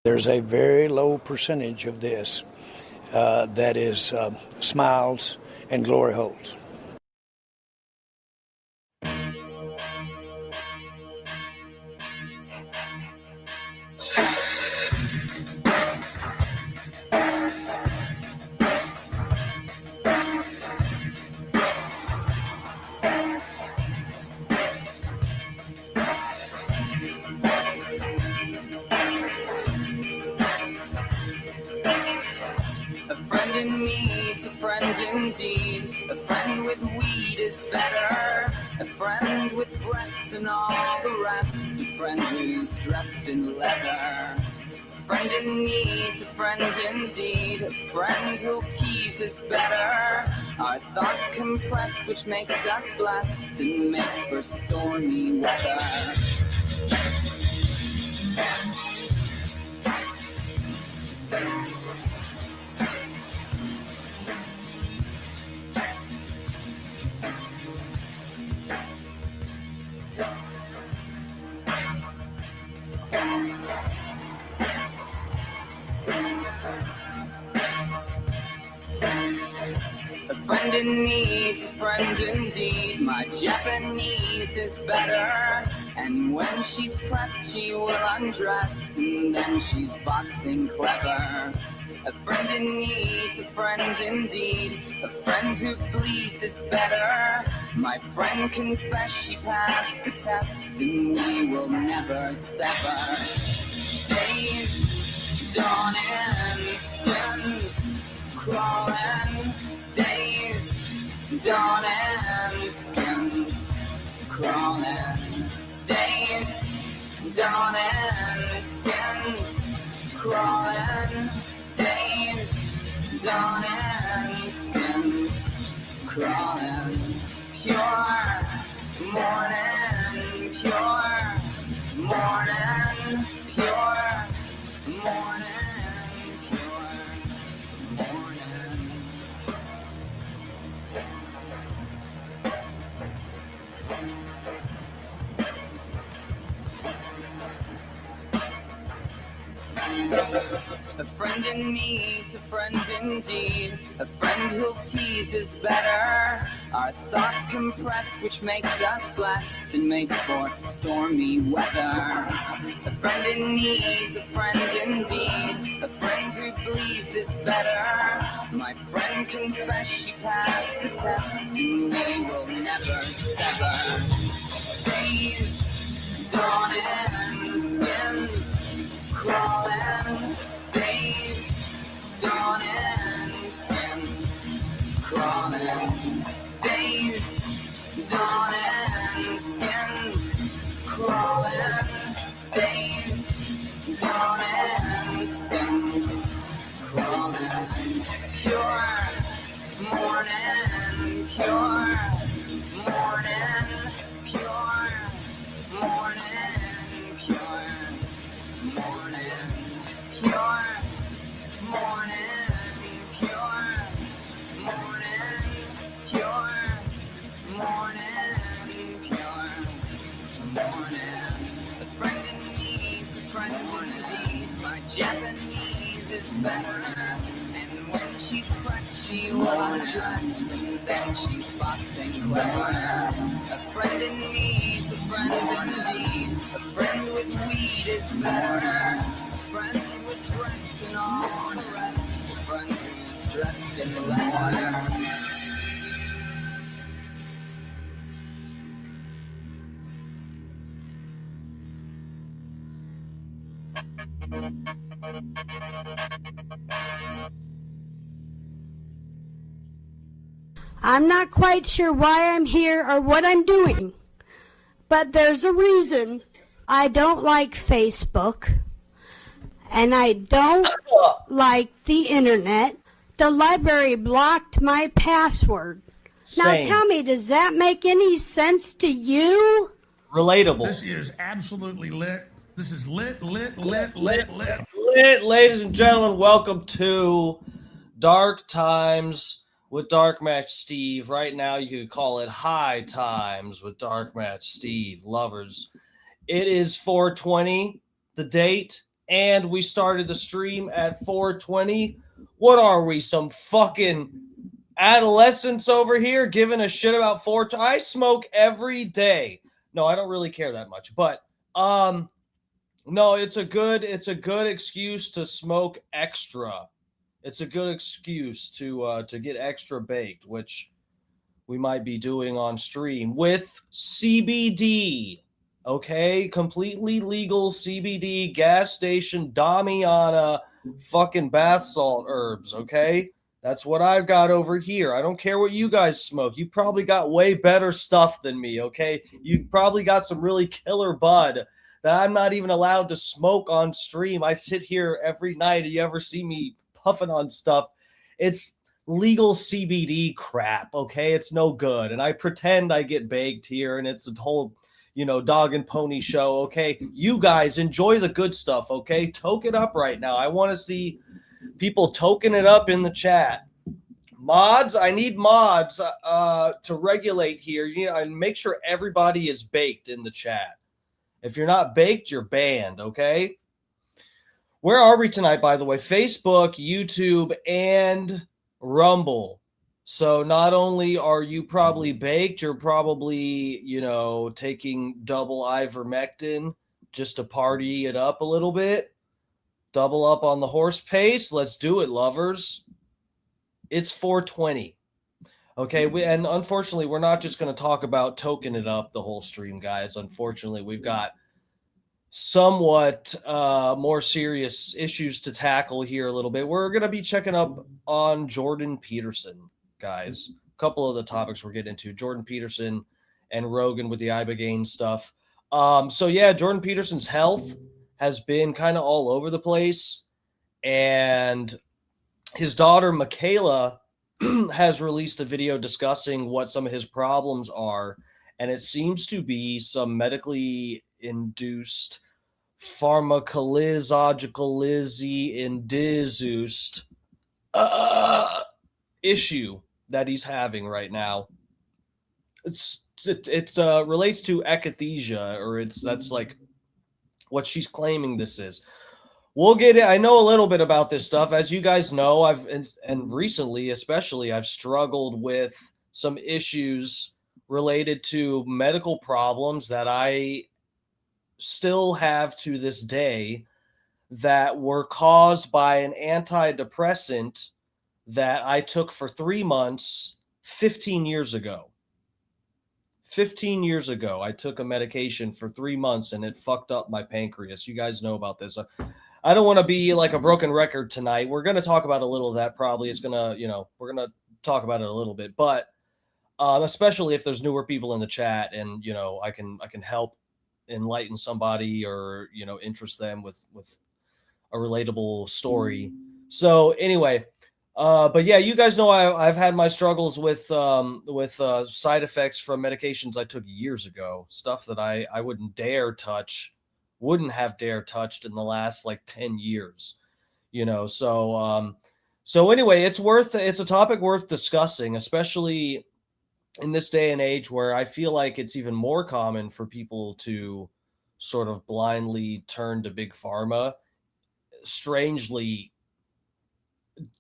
There's a very low percentage of this that is smiles and glory holes. A friend in need's a friend indeed. A friend with weed is better. A friend with breasts and all the rest. A friend who's dressed in leather. A friend in need's a friend indeed. A friend who'll tease is better. Our thoughts compressed, which makes us blessed and makes for stormy weather. A friend in need's a friend indeed. My Japanese is better. And when she's pressed, she will undress. And then she's boxing clever. A friend in need's a friend indeed. A friend who bleeds is better. My friend confessed she passed the test. And we will never sever. Days, dawning, skins crawling. Days, dawning, skins crawling. Days, dawning, skins crawling. Days, dawning, skins crawling. Pure morning, pure morning, pure morning, pure morning. A friend in need's a friend indeed. A friend who'll tease is better. Our thoughts compressed, which makes us blessed and makes for stormy weather. A friend in need's a friend indeed. A friend who bleeds is better. My friend confessed she passed the test, and we will never sever. Days, dawning, skins crawling. Days, dawning, skins crawling. Days, dawning, skins crawling. Days, dawning, skins crawling. Pure morning, pure morning, pure morning, pure morning, pure morning, pure morning, pure morning, pure morning. A friend in need's a friend indeed. My Japanese is better. And when she's pressed, she will undress. And then she's boxing clever. A friend in need's a friend indeed. A friend with weed is better. A friend with breasts and all the rest. A friend who's dressed in leather. I'm not quite sure why I'm here or what I'm doing, but there's a reason. I don't like Facebook, and I don't like the internet. The library blocked my password. Same. Now tell me, does that make any sense to you? Relatable. This is absolutely lit. This is lit, lit, lit, lit, lit. Lit, ladies and gentlemen, welcome to Dark Times with Dark Match Steve. Right now, you could call it High Times with Dark Match Steve. Lovers. It is 420, the date, and we started the stream at 4:20. What are we, some fucking adolescents over here giving a shit about 420? I smoke every day. No, I don't really care that much, but no, it's a good excuse to smoke extra. It's a good excuse to get extra baked, which we might be doing on stream with CBD. Okay, completely legal CBD, gas station, Damiana, fucking bath salt herbs. Okay, that's what I've got over here. I don't care what you guys smoke. You probably got way better stuff than me. Okay, you probably got some really killer bud that I'm not even allowed to smoke on stream. I sit here every night. You ever see me puffing on stuff? It's legal CBD crap. Okay, it's no good, and I pretend I get baked here, and it's a whole, dog and pony show. Okay, you guys enjoy the good stuff. Okay, toke it up right now. I want to see people token it up in the chat. Mods, I need mods to regulate here. And make sure everybody is baked in the chat. If you're not baked, you're banned. Okay. Where are we tonight, by the way? Facebook, YouTube, and Rumble. So not only are you probably baked, you're probably, taking double ivermectin just to party it up a little bit. Double up on the horse pace. Let's do it, lovers. It's 420. Okay, and unfortunately, we're not just going to talk about token it up the whole stream, guys. Unfortunately, we've got somewhat more serious issues to tackle here a little bit. We're going to be checking up on Jordan Peterson, guys. A couple of the topics we're getting into. Jordan Peterson and Rogan with the Ibogaine stuff. So, yeah, Jordan Peterson's health has been kind of all over the place. And his daughter, Mikhaila, has released a video discussing what some of his problems are. And it seems to be some medically induced induced issue that he's having right now. It relates to akathisia, or that's like what she's claiming this is. We'll get it. I know a little bit about this stuff. As you guys know, and recently especially, I've struggled with some issues related to medical problems that I still have to this day that were caused by an antidepressant that I took for 3 months 15 years ago. 15 years ago, I took a medication for 3 months and it fucked up my pancreas. You guys know about this. I don't want to be like a broken record tonight. We're going to talk about a little of that probably. It's going to, we're going to talk about it a little bit, but especially if there's newer people in the chat and, I can help enlighten somebody or, interest them with a relatable story. So anyway, but yeah, you guys know I've had my struggles with side effects from medications I took years ago, stuff that I wouldn't have dared touched in the last like 10 years, so anyway, it's a topic worth discussing, especially in this day and age where I feel like it's even more common for people to sort of blindly turn to big pharma, strangely,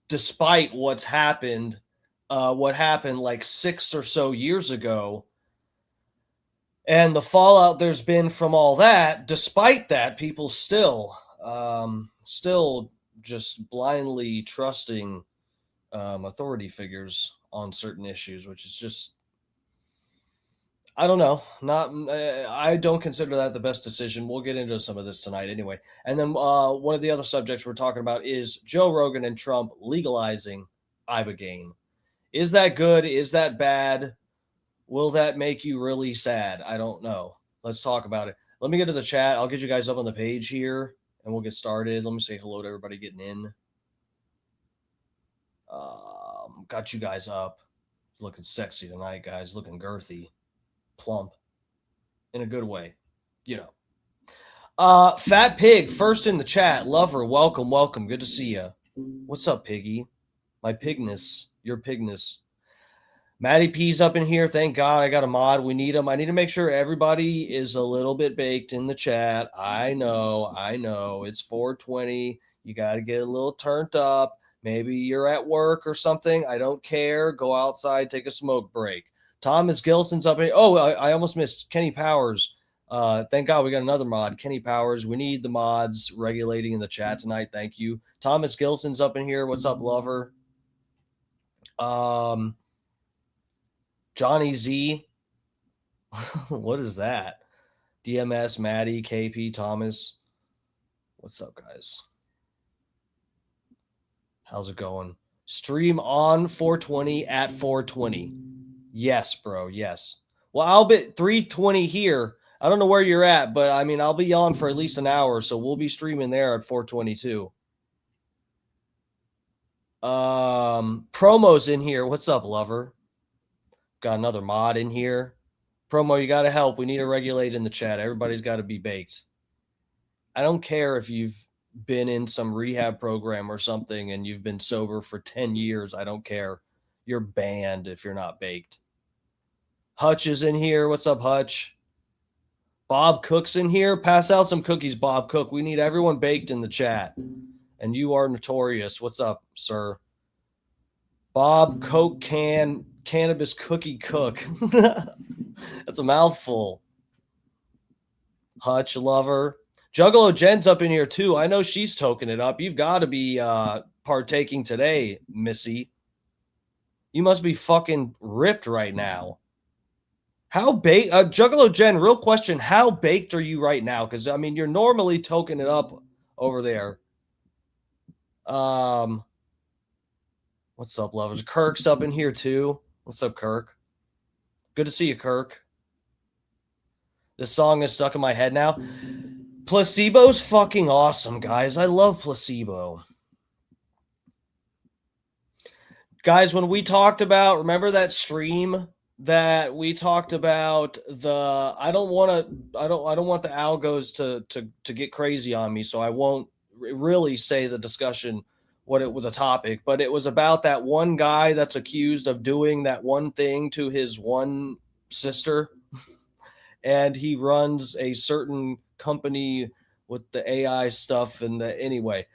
despite what happened like 6 or so years ago. And the fallout there's been from all that. Despite that, people still just blindly trusting authority figures on certain issues, which is just, I don't know. I don't consider that the best decision. We'll get into some of this tonight anyway. And then one of the other subjects we're talking about is Joe Rogan and Trump legalizing Ibogaine. Is that good? Is that bad? Will that make you really sad? I don't know. Let's talk about it. Let me get to the chat. I'll get you guys up on the page here, and we'll get started. Let me say hello to everybody getting in. Got you guys up. Looking sexy tonight, guys. Looking girthy. Plump. In a good way. Fat Pig, first in the chat. Lover, welcome. Good to see you. What's up, Piggy? My pigness. Your pigness. Maddie P's up in here. Thank God I got a mod. We need him. I need to make sure everybody is a little bit baked in the chat. I know. It's 420. You got to get a little turned up. Maybe you're at work or something. I don't care. Go outside, take a smoke break. Thomas Gilson's up in here. Oh, I almost missed Kenny Powers. Thank God we got another mod. Kenny Powers. We need the mods regulating in the chat tonight. Thank you. Thomas Gilson's up in here. What's up, lover? Johnny Z. What is that? DMS, Maddie, KP, Thomas. What's up, guys? How's it going? Stream on 420 at 420. Yes, bro. Yes. Well, I'll be 320 here. I don't know where you're at, but I mean, I'll be on for at least an hour, so we'll be streaming there at 422. Promos in here. What's up, lover? Got another mod in here. Promo, you got to help. We need to regulate in the chat. Everybody's got to be baked. I don't care if you've been in some rehab program or something and you've been sober for 10 years. I don't care. You're banned if you're not baked. Hutch is in here. What's up, Hutch? Bob Cook's in here. Pass out some cookies, Bob Cook. We need everyone baked in the chat. And you are notorious. What's up, sir? Bob Coke Cannabis Cookie Cook. That's a mouthful. Hutch lover. Juggalo Jen's up in here too. I know she's toking it up. You've got to be partaking today, Missy. You must be fucking ripped right now. How baked? Juggalo Jen, real question. How baked are you right now? Because, I mean, you're normally toking it up over there. What's up, lovers? Kirk's up in here too. What's up, Kirk? Good to see you, Kirk. This song is stuck in my head now. Placebo's fucking awesome, guys. I love Placebo. Guys, when we talked about, remember that stream that we talked about I don't want the algos to get crazy on me, so I won't really say the discussion what it was a topic, but it was about that one guy that's accused of doing that one thing to his one sister. And he runs a certain company with the AI stuff. And anyway,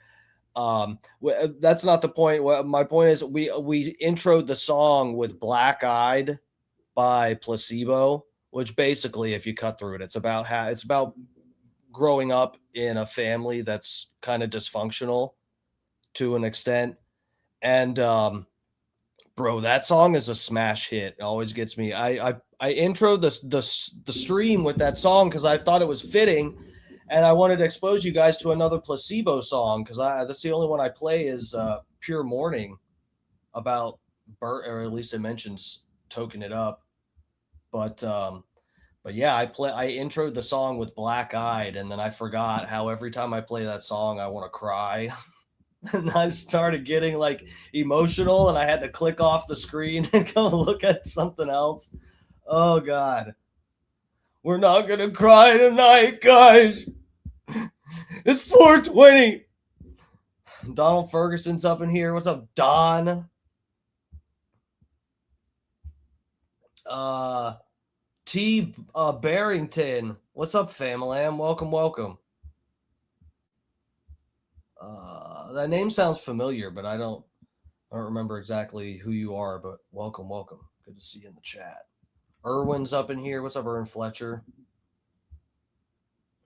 that's not the point. My point is we introed the song with Black Eyed by Placebo, which basically, if you cut through it, it's about growing up in a family that's kind of dysfunctional to an extent. And bro, that song is a smash hit. It always gets me. I introed the stream with that song because I thought it was fitting, and I wanted to expose you guys to another Placebo song because that's the only one I play is Pure Morning, about or at least it mentions toking it up. But yeah, I introed the song with Black Eyed, and then I forgot how every time I play that song I want to cry. And I started getting like emotional, and I had to click off the screen and go look at something else. Oh God, we're not gonna cry tonight, guys. It's 420. Donald Ferguson's up in here. What's up, Don? T. Barrington. What's up, Famalam? Welcome. That name sounds familiar, but I don't remember exactly who you are, but welcome. Good to see you in the chat. Irwin's up in here. What's up, Erwin Fletcher?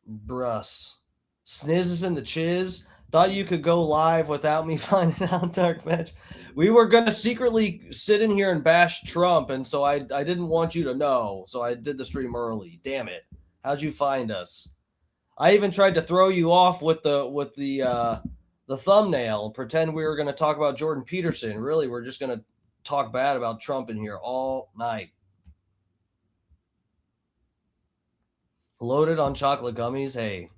Bruss. Sniz is in the chiz. Thought you could go live without me finding out, Dark Match. We were going to secretly sit in here and bash Trump, and so I didn't want you to know, so I did the stream early. Damn it. How'd you find us? I even tried to throw you off with the thumbnail and pretend we were going to talk about Jordan Peterson. Really, we're just going to talk bad about Trump in here all night. Loaded on chocolate gummies. Hey,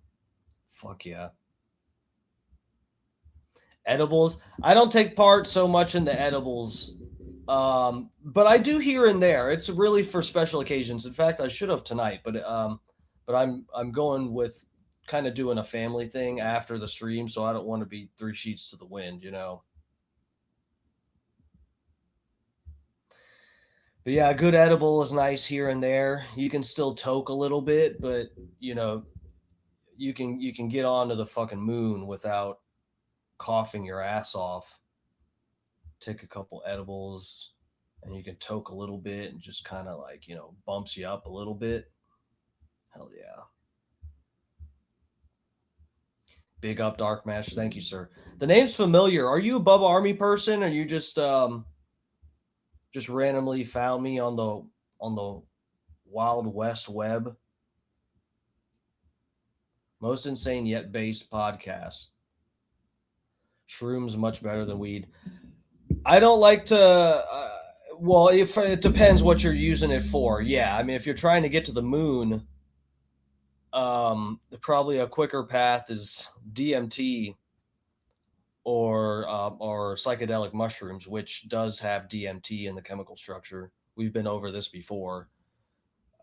fuck yeah. Edibles. I don't take part so much in the edibles, but I do here and there. It's really for special occasions. In fact, I should have tonight, but I'm going with kind of doing a family thing after the stream, so I don't want to be three sheets to the wind, you know. But yeah, a good edible is nice here and there. You can still toke a little bit, but you know, you can get onto the fucking moon without coughing your ass off. Take a couple edibles and you can toke a little bit and just kind of like, you know, bumps you up a little bit. Hell yeah. Big up Dark Match. Thank you, sir. The name's familiar. Are you a Bubba Army person, or you just randomly found me on the Wild West web? Most insane yet based podcast. Shrooms much better than weed. I don't like to. Well, if it depends what you're using it for. Yeah, I mean, if you're trying to get to the moon, probably a quicker path is DMT or psychedelic mushrooms, which does have DMT in the chemical structure. We've been over this before.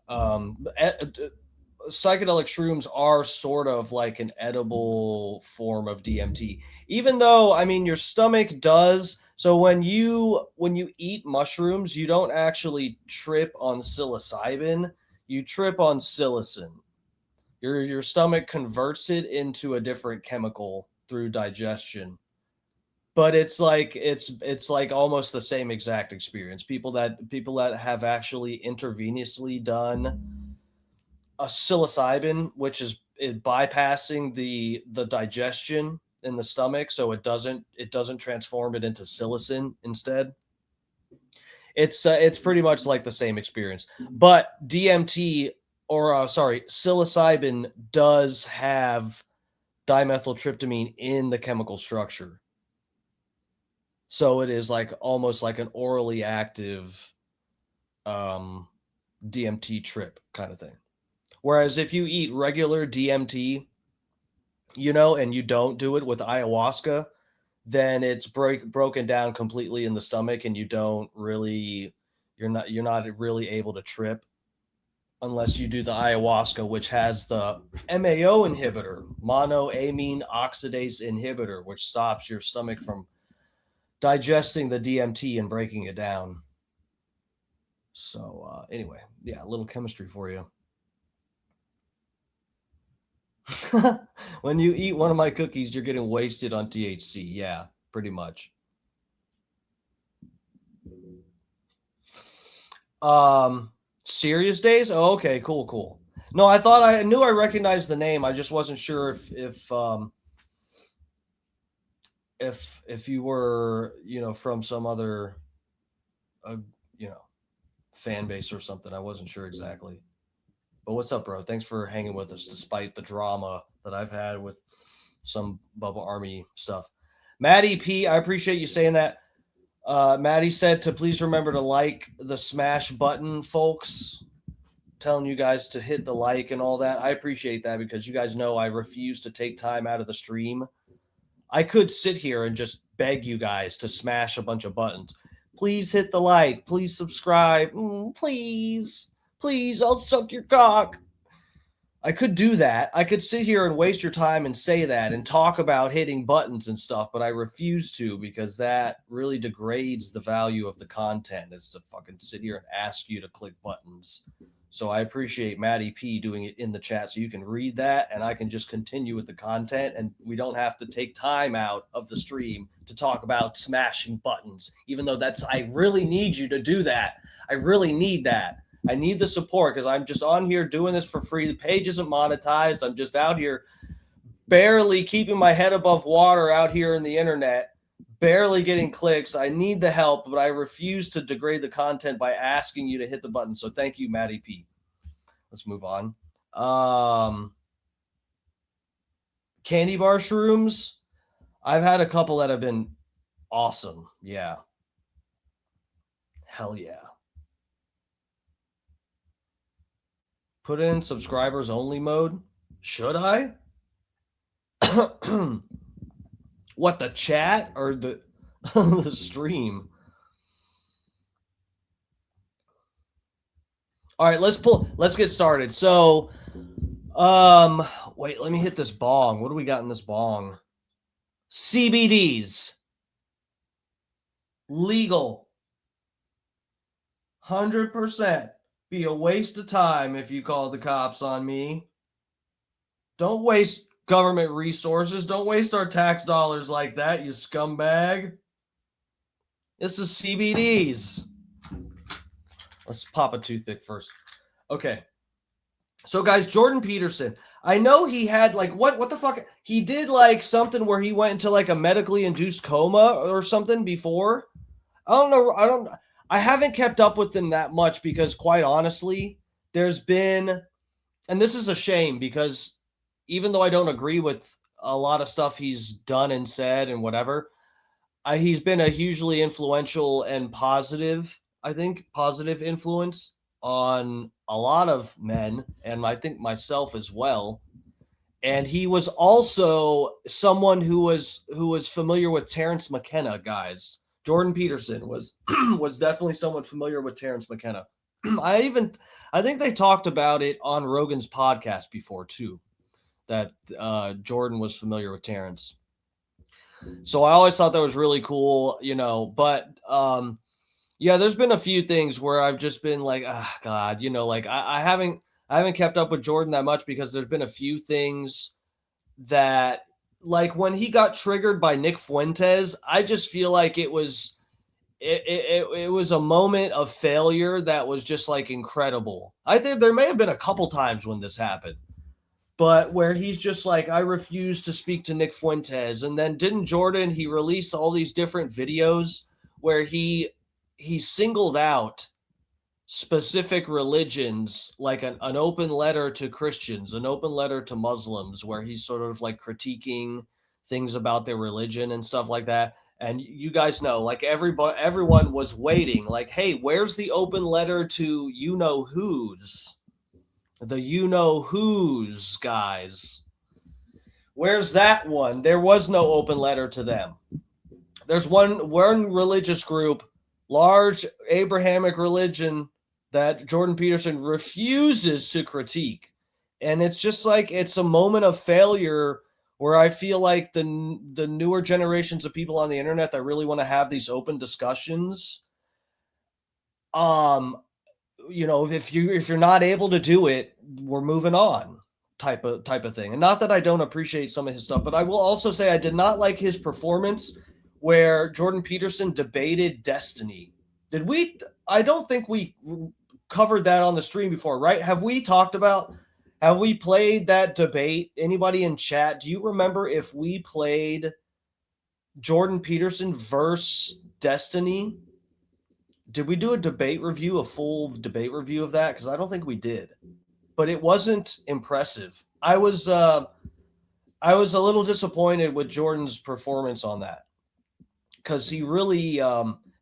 Psychedelic shrooms are sort of like an edible form of DMT, even though, I mean, your stomach does. So when you eat mushrooms, you don't actually trip on psilocybin, you trip on psilocin. Your stomach converts it into a different chemical through digestion. But it's like almost the same exact experience. People that have actually intravenously done a psilocybin, which is bypassing the digestion in the stomach, so it doesn't transform it into psilocin instead. It's pretty much like the same experience. But DMT psilocybin does have dimethyltryptamine in the chemical structure. So it is like almost like an orally active DMT trip kind of thing. Whereas if you eat regular DMT, you know, and you don't do it with ayahuasca, then it's broken down completely in the stomach, and you're not really able to trip unless you do the ayahuasca, which has the MAO inhibitor, monoamine oxidase inhibitor, which stops your stomach from digesting the DMT and breaking it down. So anyway, yeah, a little chemistry for you. When you eat one of my cookies, you're getting wasted on THC. Yeah, pretty much. Serious Days? Oh, okay, cool. No, I knew I recognized the name. I just wasn't sure if you were, you know, from some other you know, fan base or something. I wasn't sure exactly. But what's up, bro? Thanks for hanging with us despite the drama that I've had with some Bubba Army stuff. Maddie P, I appreciate you saying that. Maddie said to please remember to like the smash button, folks. Telling you guys to hit the like and all that. I appreciate that because you guys know I refuse to take time out of the stream. I could sit here and just beg you guys to smash a bunch of buttons. Please hit the like. Please subscribe. Please, I'll suck your cock. I could do that. I could sit here and waste your time and say that and talk about hitting buttons and stuff, but I refuse to because that really degrades the value of the content. It's to fucking sit here and ask you to click buttons. So I appreciate Maddie P doing it in the chat so you can read that and I can just continue with the content and we don't have to take time out of the stream to talk about smashing buttons, even though I really need you to do that. I really need that. I need the support because I'm just on here doing this for free. The page isn't monetized. I'm just out here barely keeping my head above water out here in the internet, barely getting clicks. I need the help, but I refuse to degrade the content by asking you to hit the button. So thank you, Maddie P. Let's move on. Candy bar shrooms. I've had a couple that have been awesome. Yeah. Hell yeah. Put in subscribers only mode. Should I? What, the chat or the the stream? All right, let's get started. So, wait, let me hit this bong. What do we got in this bong? CBDs. Legal. 100% be a waste of time if you call the cops on me. Don't waste government resources. Don't waste our tax dollars like that, you scumbag. This is CBDs. Let's pop a toothpick first. Okay. So, guys, Jordan Peterson. I know he had, like, what the fuck? He did, like, something where he went into, like, a medically induced coma or something before. I don't know. I haven't kept up with him that much because, quite honestly, there's been, and this is a shame because even though I don't agree with a lot of stuff he's done and said and whatever, he's been a hugely influential and positive, I think, positive influence on a lot of men, and I think myself as well. And he was also someone who was familiar with Terrence McKenna, guys. Jordan Peterson was was definitely someone familiar with Terrence McKenna. I think they talked about it on Rogan's podcast before too, that Jordan was familiar with Terrence. So I always thought that was really cool, you know. But yeah, there's been a few things where I've just been like, ah, God, you know, like I haven't kept up with Jordan that much because there's been a few things that, like when he got triggered by Nick Fuentes, I just feel like it was a moment of failure that was just like incredible. I think there may have been a couple times when this happened, but where he's just like, I refuse to speak to Nick Fuentes. And then didn't Jordan, he released all these different videos where he singled out specific religions, like an open letter to Christians, an open letter to Muslims, where he's sort of like critiquing things about their religion and stuff like that. And you guys know, like everyone was waiting, like, hey, where's the open letter to you know who's? The you know who's, guys. Where's that one? There was no open letter to them. There's one religious group, large Abrahamic religion, that Jordan Peterson refuses to critique. And it's just like, it's a moment of failure where I feel like the newer generations of people on the internet that really want to have these open discussions, you know, if you're not able to do it, we're moving on type of thing. And not that I don't appreciate some of his stuff, but I will also say I did not like his performance where Jordan Peterson debated destiny. Did we? I don't think we covered that on the stream before, right? Have we played that debate? Anybody in chat, do you remember if we played Jordan Peterson versus Destiny? Did we do a full debate review of that? Because I don't think we did, but it wasn't impressive. I was a little disappointed with Jordan's performance on that, because he really,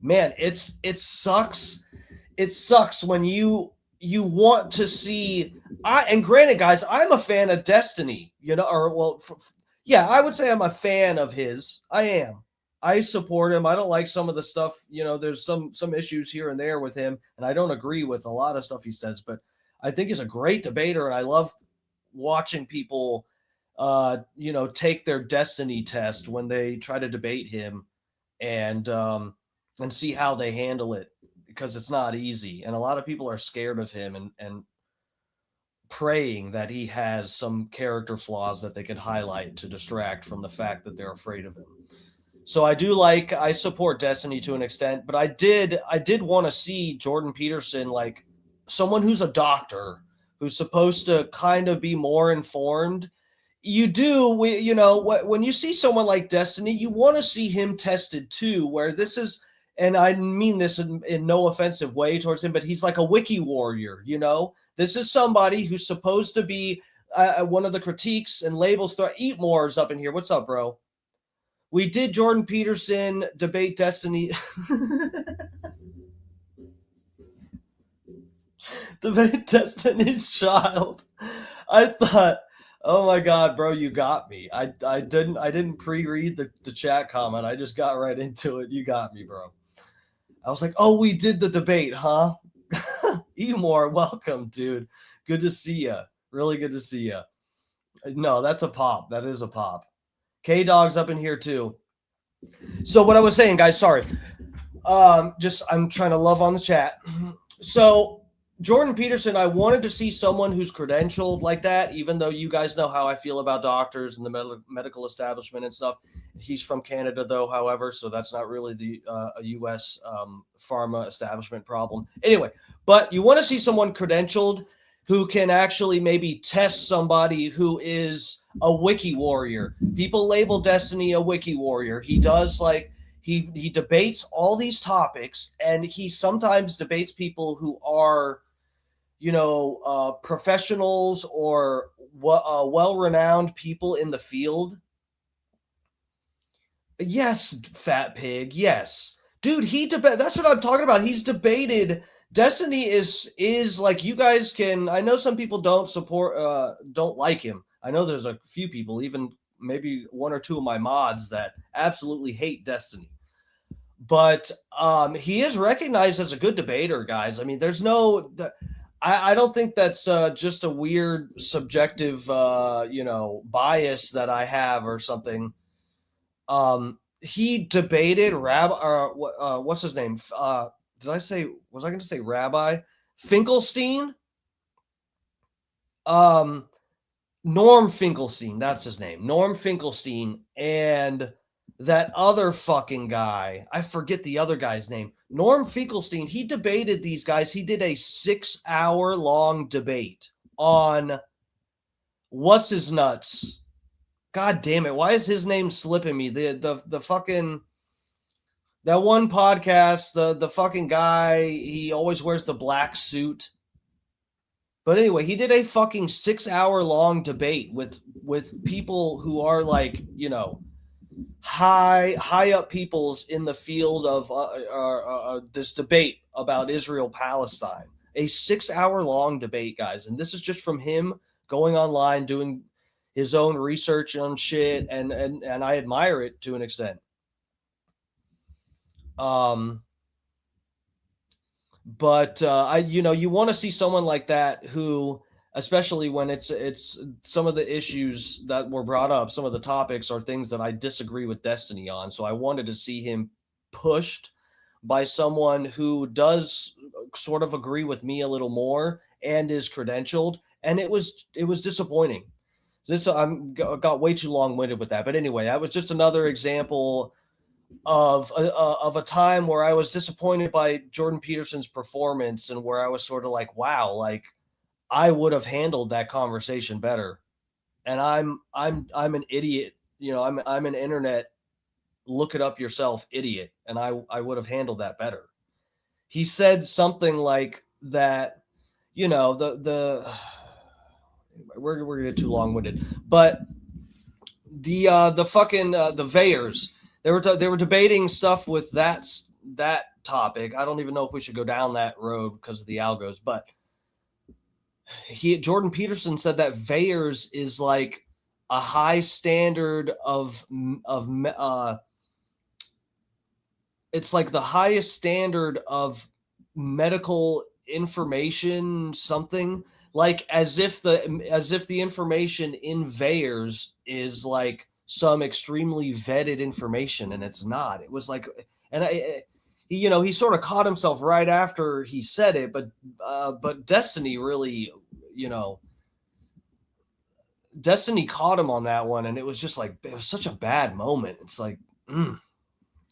man, it sucks. It sucks when you want to see. And granted, guys, I'm a fan of Destiny, you know, yeah, I would say I'm a fan of his. I am. I support him. I don't like some of the stuff, you know, there's some issues here and there with him, and I don't agree with a lot of stuff he says, but I think he's a great debater, and I love watching people, you know, take their destiny test when they try to debate him and see how they handle it, because it's not easy. And a lot of people are scared of him and praying that he has some character flaws that they could highlight to distract from the fact that they're afraid of him. So I support Destiny to an extent, but I did want to see Jordan Peterson, like someone who's a doctor, who's supposed to kind of be more informed. You know, when you see someone like Destiny, you want to see him tested too, where this is, and I mean this in no offensive way towards him, but he's like a wiki warrior, you know? This is somebody who's supposed to be one of the critiques and labels. Eat More is up in here. What's up, bro? We did Jordan Peterson debate Destiny. Debate Destiny's Child. I thought, oh my God, bro, you got me. I didn't pre-read the chat comment. I just got right into it. You got me, bro. I was like, oh, we did the debate, huh? Emor, welcome, dude. Good to see you. Really good to see you. No, that's a pop. That is a pop. K-Dog's up in here too. So what I was saying, guys, sorry. I'm trying to love on the chat. So Jordan Peterson, I wanted to see someone who's credentialed like that, even though you guys know how I feel about doctors and the medical establishment and stuff. He's from Canada, though, however, so that's not really the a U.S. Pharma establishment problem. Anyway, but you want to see someone credentialed who can actually maybe test somebody who is a wiki warrior. People label Destiny a wiki warrior. He does like he debates all these topics, and he sometimes debates people who are, professionals or well-renowned people in the field. Yes, fat pig. Yes, dude. That's what I'm talking about. He's debated. Destiny is like, you guys can. I know some people don't like him. I know there's a few people, even maybe one or two of my mods, that absolutely hate Destiny. But he is recognized as a good debater, guys. I mean, I don't think that's just a weird subjective, bias that I have or something. He debated what's his name? Was I going to say Rabbi Finkelstein? Norm Finkelstein, that's his name. Norm Finkelstein, and that other fucking guy. I forget the other guy's name. Norm Finkelstein, he debated these guys. He did a 6-hour-long debate on what's his nuts. God damn it. Why is his name slipping me? The fucking, that one podcast, the fucking guy, he always wears the black suit. But anyway, he did a fucking 6-hour-long debate with people who are like, high up peoples in the field of this debate about Israel-Palestine. A 6-hour-long debate, guys. And this is just from him going online, doing his own research on shit, and I admire it to an extent. But you want to see someone like that who, especially when it's some of the issues that were brought up, some of the topics are things that I disagree with Destiny on. So I wanted to see him pushed by someone who does sort of agree with me a little more and is credentialed, and it was disappointing. I got way too long-winded with that, but anyway, that was just another example of a time where I was disappointed by Jordan Peterson's performance, and where I was sort of like, wow, like I would have handled that conversation better. And I'm an idiot, I'm an internet look it up yourself idiot, and I would have handled that better. He said something like that, we're gonna get too long-winded, but the fucking the Vayers, they were debating stuff with that topic. I don't even know if we should go down that road because of the algos, but Jordan Peterson said that Vayers is like a high standard of it's like the highest standard of medical information, something like as if the information in Vayers is like some extremely vetted information, and it's not. It was like, and he sort of caught himself right after he said it, but Destiny really, Destiny caught him on that one, and it was just like, it was such a bad moment. It's like,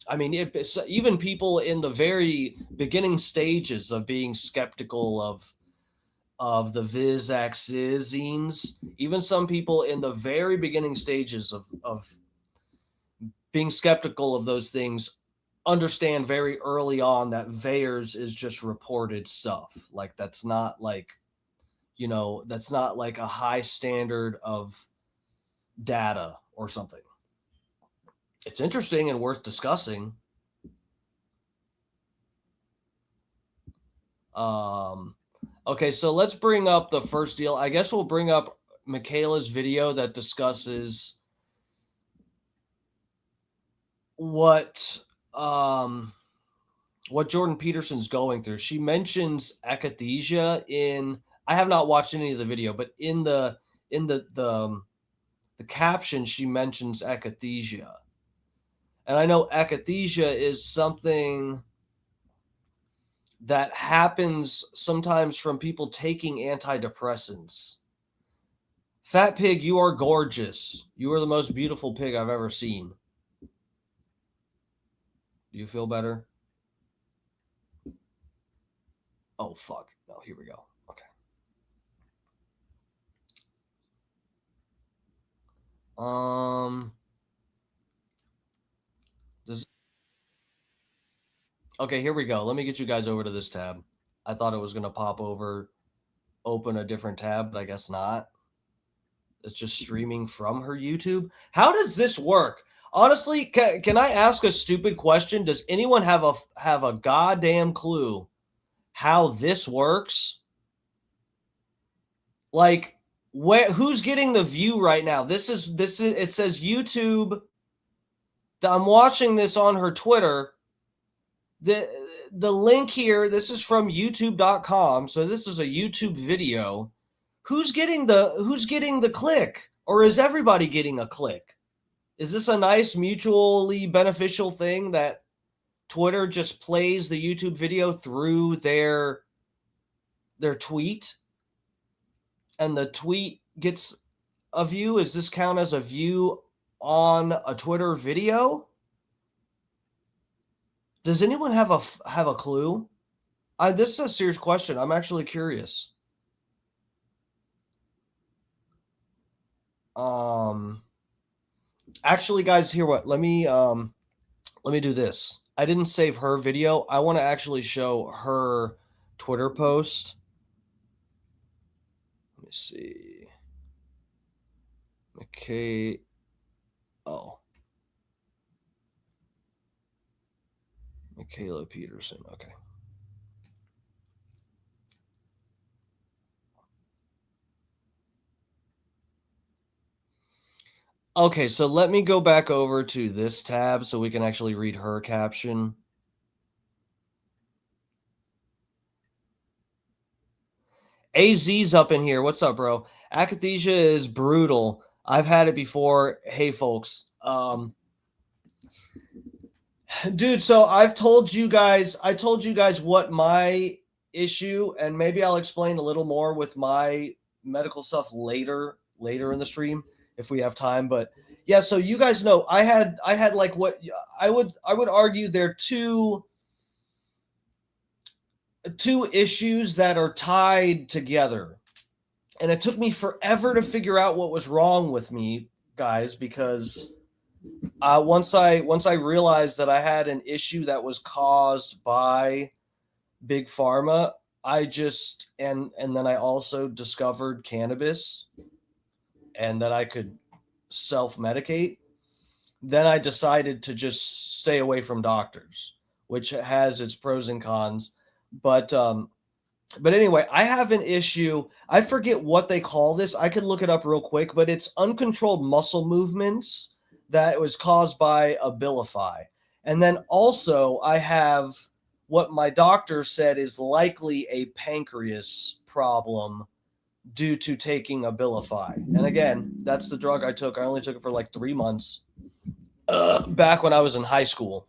I mean, it's even people in the very beginning stages of being skeptical of the Vizaxizines, even some people in the very beginning stages of being skeptical of those things understand very early on that Vayers is just reported stuff. Like that's not like, that's not like a high standard of data or something. It's interesting and worth discussing. Okay, so let's bring up the first deal. I guess we'll bring up Mikhaila's video that discusses what Jordan Peterson's going through. She mentions akathisia in, I have not watched any of the video, but in the caption she mentions akathisia. And I know akathisia is something that happens sometimes from people taking antidepressants. Fat pig, you are gorgeous. You are the most beautiful pig I've ever seen. Do you feel better? Oh, fuck. No, here we go. Okay. Okay, here we go. Let me get you guys over to this tab. I thought it was going to pop over, open a different tab, but I guess not. It's just streaming from her YouTube. How does this work? Honestly, can I ask a stupid question? Does anyone have a goddamn clue how this works? Like, who's getting the view right now? This is it says YouTube. I'm watching this on her Twitter. The link here, this is from youtube.com. So this is a YouTube video. Who's getting the click? Or is everybody getting a click? Is this a nice mutually beneficial thing that Twitter just plays the YouTube video through their tweet? And the tweet gets a view? Does this count as a view on a Twitter video? Does anyone have a clue? This is a serious question. I'm actually curious. Actually, guys, here what? Let me do this. I didn't save her video. I want to actually show her Twitter post. Let me see. Okay. Oh. Mikhaila Peterson. Okay. Okay, so let me go back over to this tab so we can actually read her caption. AZ's up in here. What's up, bro? Akathisia is brutal. I've had it before. Hey, folks. Dude, so I told you guys what my issue, and maybe I'll explain a little more with my medical stuff later in the stream if we have time. But yeah, so you guys know I had like what I would argue there are two issues that are tied together. And it took me forever to figure out what was wrong with me, guys, because once I realized that I had an issue that was caused by Big Pharma, I just and then I also discovered cannabis and that I could self-medicate. Then I decided to just stay away from doctors, which has its pros and cons. But anyway, I have an issue. I forget what they call this. I could look it up real quick, but it's uncontrolled muscle movements that was caused by Abilify. And then also I have what my doctor said is likely a pancreas problem due to taking Abilify. And again, that's the drug I took. I only took it for like 3 months back when I was in high school.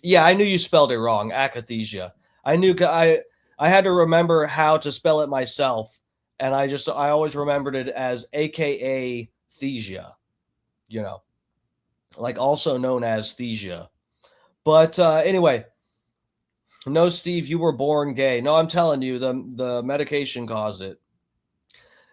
Yeah, I knew you spelled it wrong, akathisia. I knew I had to remember how to spell it myself, and I always remembered it as AKA thesia, you know, like also known as thesia. But anyway, no, Steve, you were born gay. No, I'm telling you, the medication caused it.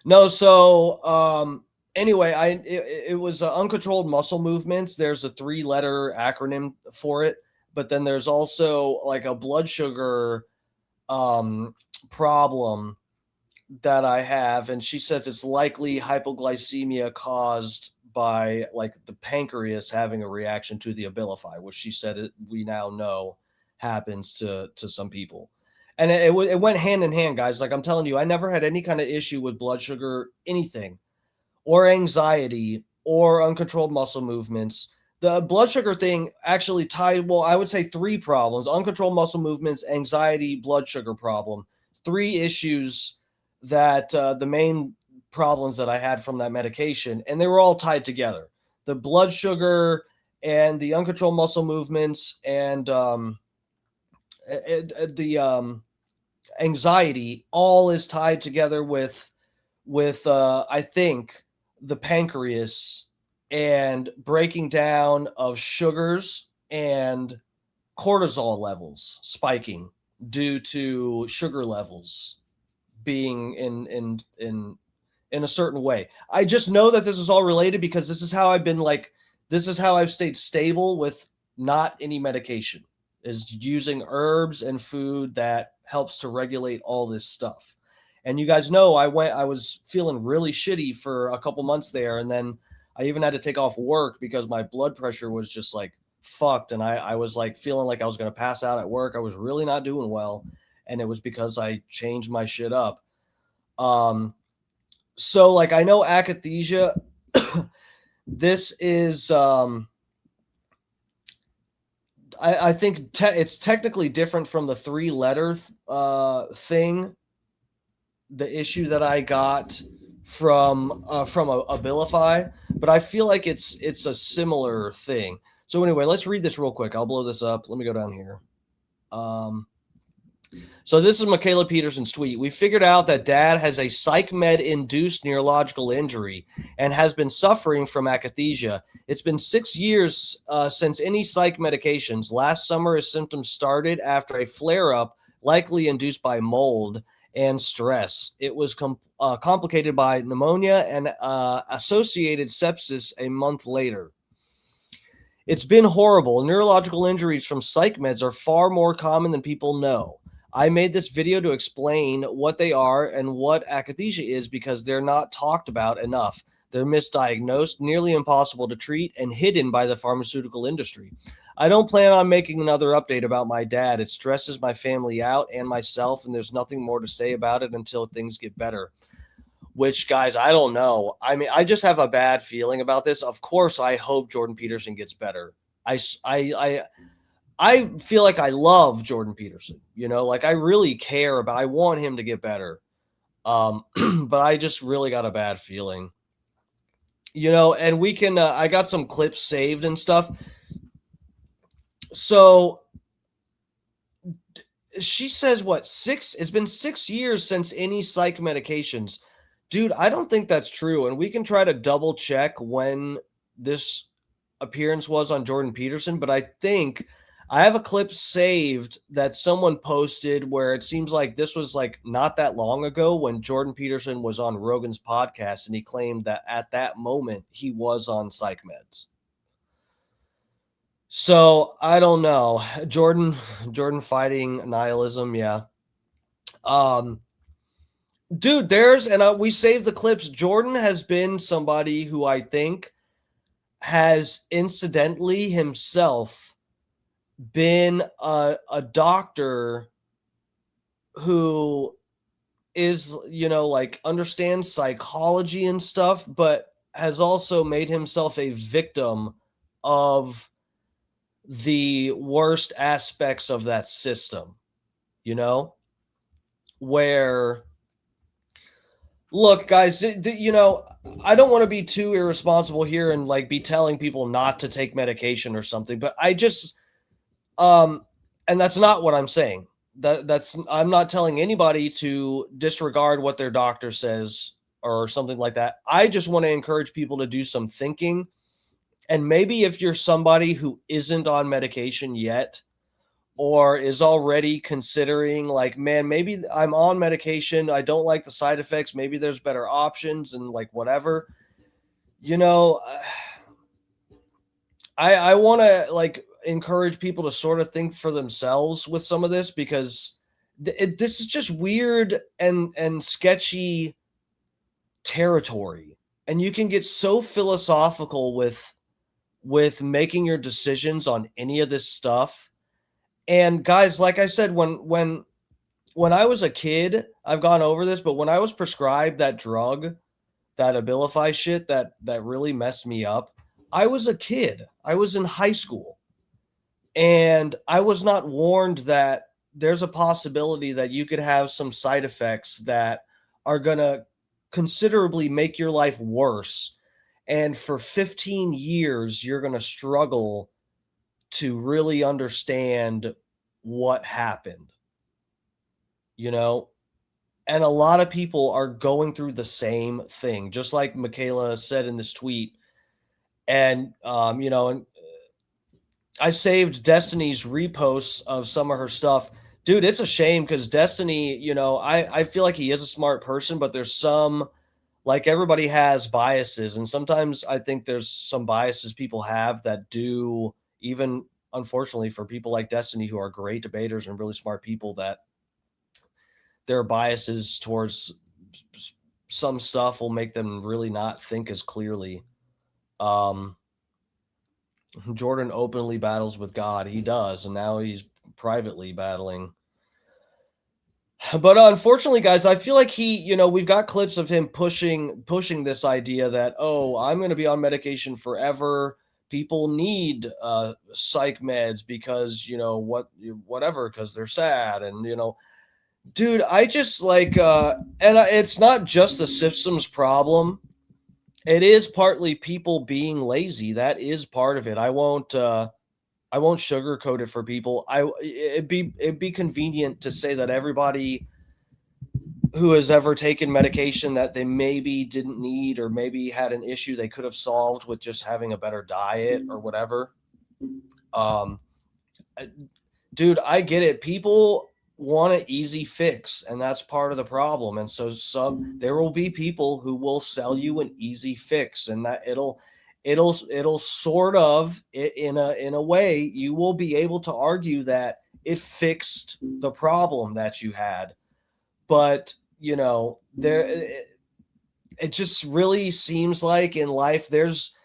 No, so anyway, it was uncontrolled muscle movements. There's a 3-letter acronym for it, but then there's also like a blood sugar problem that I have, and she says it's likely hypoglycemia caused by like the pancreas having a reaction to the Abilify, which she said we now know happens to some people. And it went hand in hand, guys. Like I'm telling you, I never had any kind of issue with blood sugar, anything, or anxiety, or uncontrolled muscle movements. The blood sugar thing actually tied, well, I would say 3 problems: uncontrolled muscle movements, anxiety, blood sugar problem. 3 issues that the main problems that I had from that medication, and they were all tied together. The blood sugar and the uncontrolled muscle movements and the anxiety all is tied together with I think the pancreas and breaking down of sugars and cortisol levels spiking due to sugar levels being in a certain way. I just know that this is all related because this is how I've stayed stable with not any medication, is using herbs and food that helps to regulate all this stuff. And you guys know I was feeling really shitty for a couple months there, and then I even had to take off work because my blood pressure was just like fucked, and I was like feeling like I was going to pass out at work. I was really not doing well, and it was because I changed my shit up. So like I know akathisia this is I think it's technically different from the 3-letter thing, the issue that I got from Abilify, but I feel like it's a similar thing. So anyway, let's read this real quick. I'll blow this up. Let me go down here. So this is Mikhaila Peterson's tweet. We figured out that dad has a psych med induced neurological injury and has been suffering from akathisia. It's been 6 years since any psych medications. Last summer, his symptoms started after a flare up, likely induced by mold and stress. It was complicated by pneumonia and associated sepsis a month later. It's been horrible. Neurological injuries from psych meds are far more common than people know. I made this video to explain what they are and what akathisia is because they're not talked about enough. They're misdiagnosed, nearly impossible to treat, and hidden by the pharmaceutical industry. I don't plan on making another update about my dad. It stresses my family out and myself, and there's nothing more to say about it until things get better. Which, guys, I don't know. I mean, I just have a bad feeling about this. Of course, I hope Jordan Peterson gets better. I feel like I love Jordan Peterson. You know, like I really care about. I want him to get better. But I just really got a bad feeling. You know, and we can. I got some clips saved and stuff. So she says, what, 6? It's been 6 years since any psych medications. Dude, I don't think that's true. And we can try to double check when this appearance was on Jordan Peterson. But I think I have a clip saved that someone posted where it seems like this was like not that long ago when Jordan Peterson was on Rogan's podcast. And he claimed that at that moment he was on psych meds. So I don't know. Jordan fighting nihilism. Yeah. Dude, we saved the clips. Jordan has been somebody who I think has incidentally himself been a doctor who is, you know, like understands psychology and stuff, but has also made himself a victim of the worst aspects of that system, you know, where, look, guys, you know, I don't want to be too irresponsible here and like be telling people not to take medication or something, but I just, and that's not what I'm saying. I'm not telling anybody to disregard what their doctor says or something like that. I just want to encourage people to do some thinking. And maybe if you're somebody who isn't on medication yet or is already considering like, man, maybe I'm on medication, I don't like the side effects, maybe there's better options and like whatever, you know, I want to like encourage people to sort of think for themselves with some of this because this is just weird and sketchy territory. And you can get so philosophical with making your decisions on any of this stuff. And guys, like I said, when I was a kid, I've gone over this, but when I was prescribed that drug, that Abilify shit that really messed me up, I was a kid. I was in high school. And I was not warned that there's a possibility that you could have some side effects that are going to considerably make your life worse. And for 15 years, you're going to struggle to really understand what happened, you know? And a lot of people are going through the same thing, just like Mikhaila said in this tweet. And, you know, and I saved Destiny's reposts of some of her stuff. Dude, it's a shame because Destiny, you know, I feel like he is a smart person, but there's some, like everybody has biases. And sometimes I think there's some biases people have that do, even unfortunately for people like Destiny, who are great debaters and really smart people, that their biases towards some stuff will make them really not think as clearly. Jordan openly battles with God. He does, and now he's privately battling. But unfortunately, guys, I feel like he, you know, we've got clips of him pushing this idea that, oh, I'm going to be on medication forever. People need psych meds because, you know, whatever, because they're sad. And, you know, dude, I just like, it's not just the system's problem. It is partly people being lazy. That is part of it. I won't sugarcoat it for people. It'd be convenient to say that everybody who has ever taken medication that they maybe didn't need, or maybe had an issue they could have solved with just having a better diet or whatever. Dude, I get it. People want an easy fix, and that's part of the problem. And so there will be people who will sell you an easy fix, and that it'll sort of, in a way, you will be able to argue that it fixed the problem that you had. But, you know, it just really seems like in life there's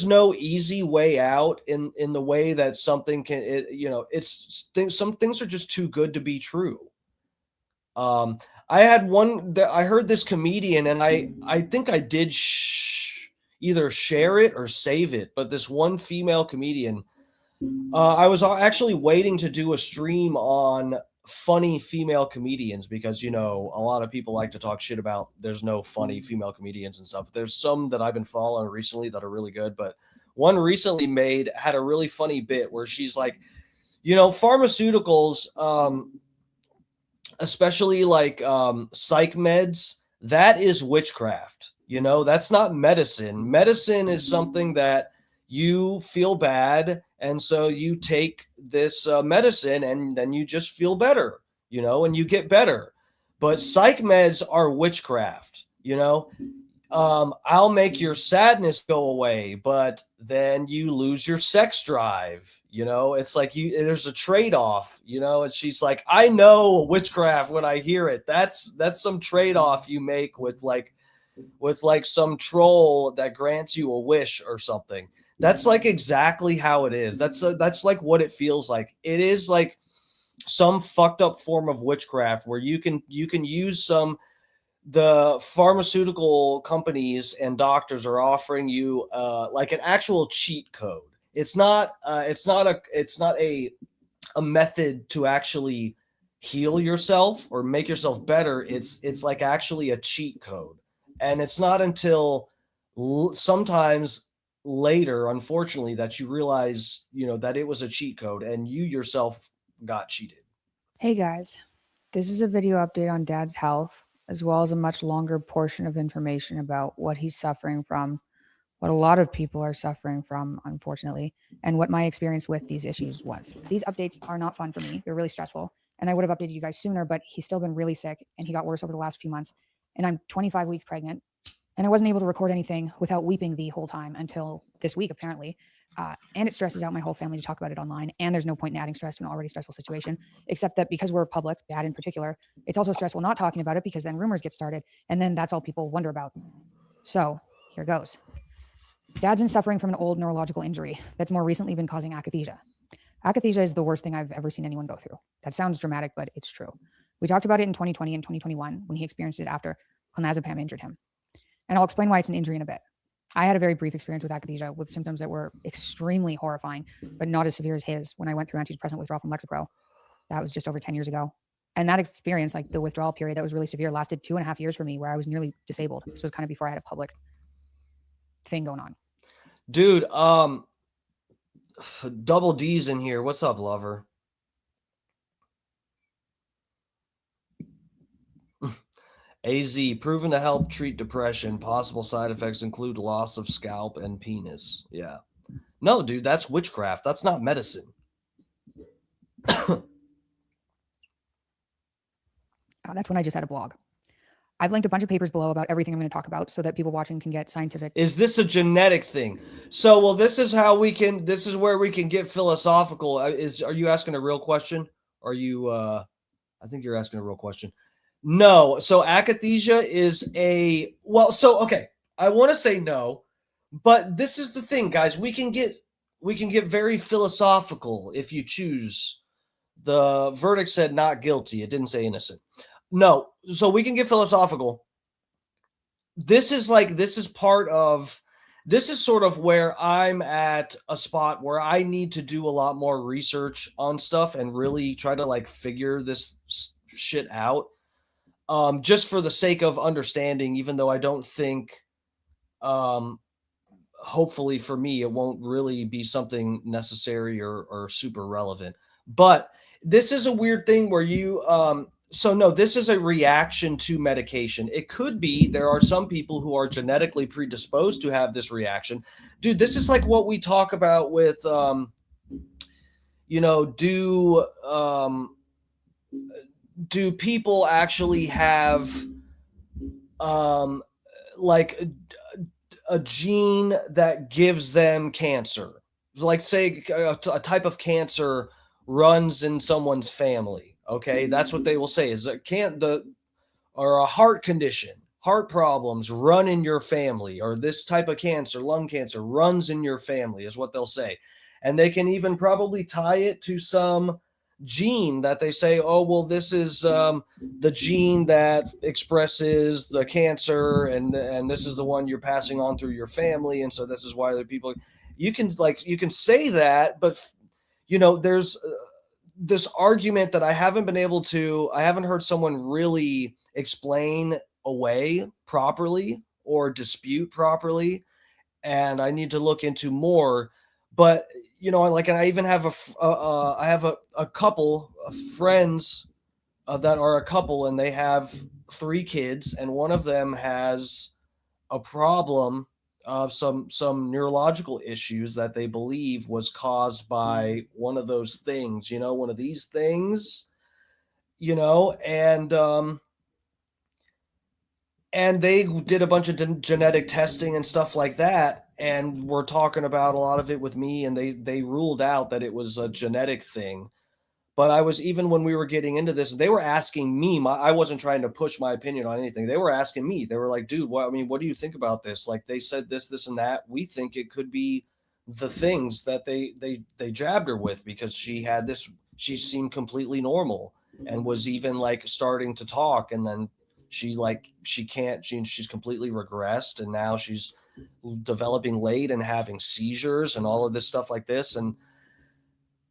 no easy way out in the way that something can, you know, some things are just too good to be true. I heard this comedian, and I think I did either share it or save it, but this one female comedian, I was actually waiting to do a stream on funny female comedians, because, you know, a lot of people like to talk shit about there's no funny female comedians and stuff. There's some that I've been following recently that are really good, but one recently had a really funny bit where she's like, you know, pharmaceuticals, especially like psych meds, that is witchcraft. You know, that's not medicine. Medicine is something that you feel bad, and so you take this medicine, and then you just feel better, you know, and you get better. But psych meds are witchcraft, you know. I'll make your sadness go away, but then you lose your sex drive, you know. It's like there's a trade-off, you know. And she's like, I know witchcraft when I hear it. That's some trade-off you make with some troll that grants you a wish or something. That's like exactly how it is. That's like what it feels like. It is like some fucked up form of witchcraft where you can use the pharmaceutical companies and doctors are offering you like an actual cheat code. It's not a method to actually heal yourself or make yourself better. It's like actually a cheat code. And it's not until sometimes later, unfortunately, that you realize, you know, that it was a cheat code and you yourself got cheated. Hey guys, this is a video update on Dad's health, as well as a much longer portion of information about what he's suffering from, what a lot of people are suffering from, unfortunately, and what my experience with these issues was. These updates are not fun for me. They're really stressful, and I would have updated you guys sooner, but he's still been really sick, and he got worse over the last few months, and I'm 25 weeks pregnant, and I wasn't able to record anything without weeping the whole time until this week, apparently. And it stresses out my whole family to talk about it online. And there's no point in adding stress to an already stressful situation, except that because we're public, Dad in particular, it's also stressful not talking about it, because then rumors get started. And then that's all people wonder about. So here goes. Dad's been suffering from an old neurological injury that's more recently been causing akathisia. Akathisia is the worst thing I've ever seen anyone go through. That sounds dramatic, but it's true. We talked about it in 2020 and 2021 when he experienced it after clonazepam injured him. And I'll explain why it's an injury in a bit. I had a very brief experience with akathisia with symptoms that were extremely horrifying, but not as severe as his when I went through antidepressant withdrawal from Lexapro. That was just over 10 years ago. And that experience, like the withdrawal period that was really severe, lasted 2.5 years for me, where I was nearly disabled. This was kind of before I had a public thing going on. Dude, Double D's in here. What's up, lover? AZ, proven to help treat depression. Possible side effects include loss of scalp and penis. Yeah. No, dude, that's witchcraft. That's not medicine. That's when I just had a blog. I've linked a bunch of papers below about everything I'm going to talk about so that people watching can get scientific. Is this a genetic thing? So, well, this is how we can, this is where we can get philosophical. Are you asking a real question? Are you, I think you're asking a real question. No. So akathisia is okay. I want to say no, but this is the thing, guys. We can get very philosophical if you choose. The verdict said not guilty. It didn't say innocent. No. So we can get philosophical. This is sort of where I'm at a spot where I need to do a lot more research on stuff and really try to figure this shit out. Just for the sake of understanding, even though I don't think, hopefully for me, it won't really be something necessary or super relevant. But this is a weird thing where you, no, this is a reaction to medication. It could be there are some people who are genetically predisposed to have this reaction. Dude, this is like what we talk about with, do people actually have a gene that gives them cancer? Like, say a type of cancer runs in someone's family. Okay, that's what they will say is or a heart condition, heart problems run in your family, or this type of cancer, lung cancer, runs in your family is what they'll say. And they can even probably tie it to some gene that they say, oh, well, this is the gene that expresses the cancer, and this is the one you're passing on through your family, and so this is why the people. You can say that, but there's this argument that I haven't heard someone really explain away properly or dispute properly, and I need to look into more. But and I even have a couple of friends that are a couple, and they have 3 kids, and one of them has a problem of some neurological issues that they believe was caused by one of those things, one of these things, and they did a bunch of genetic testing and stuff like that. And we're talking about a lot of it with me, and they ruled out that it was a genetic thing. But even when we were getting into this, they were asking me, I wasn't trying to push my opinion on anything. They were asking me, they were like, dude, what do you think about this? Like, they said this, and that. We think it could be the things that they jabbed her with, because she seemed completely normal and was even starting to talk. And then she's completely regressed. And now she's developing late and having seizures and all of this stuff like this. And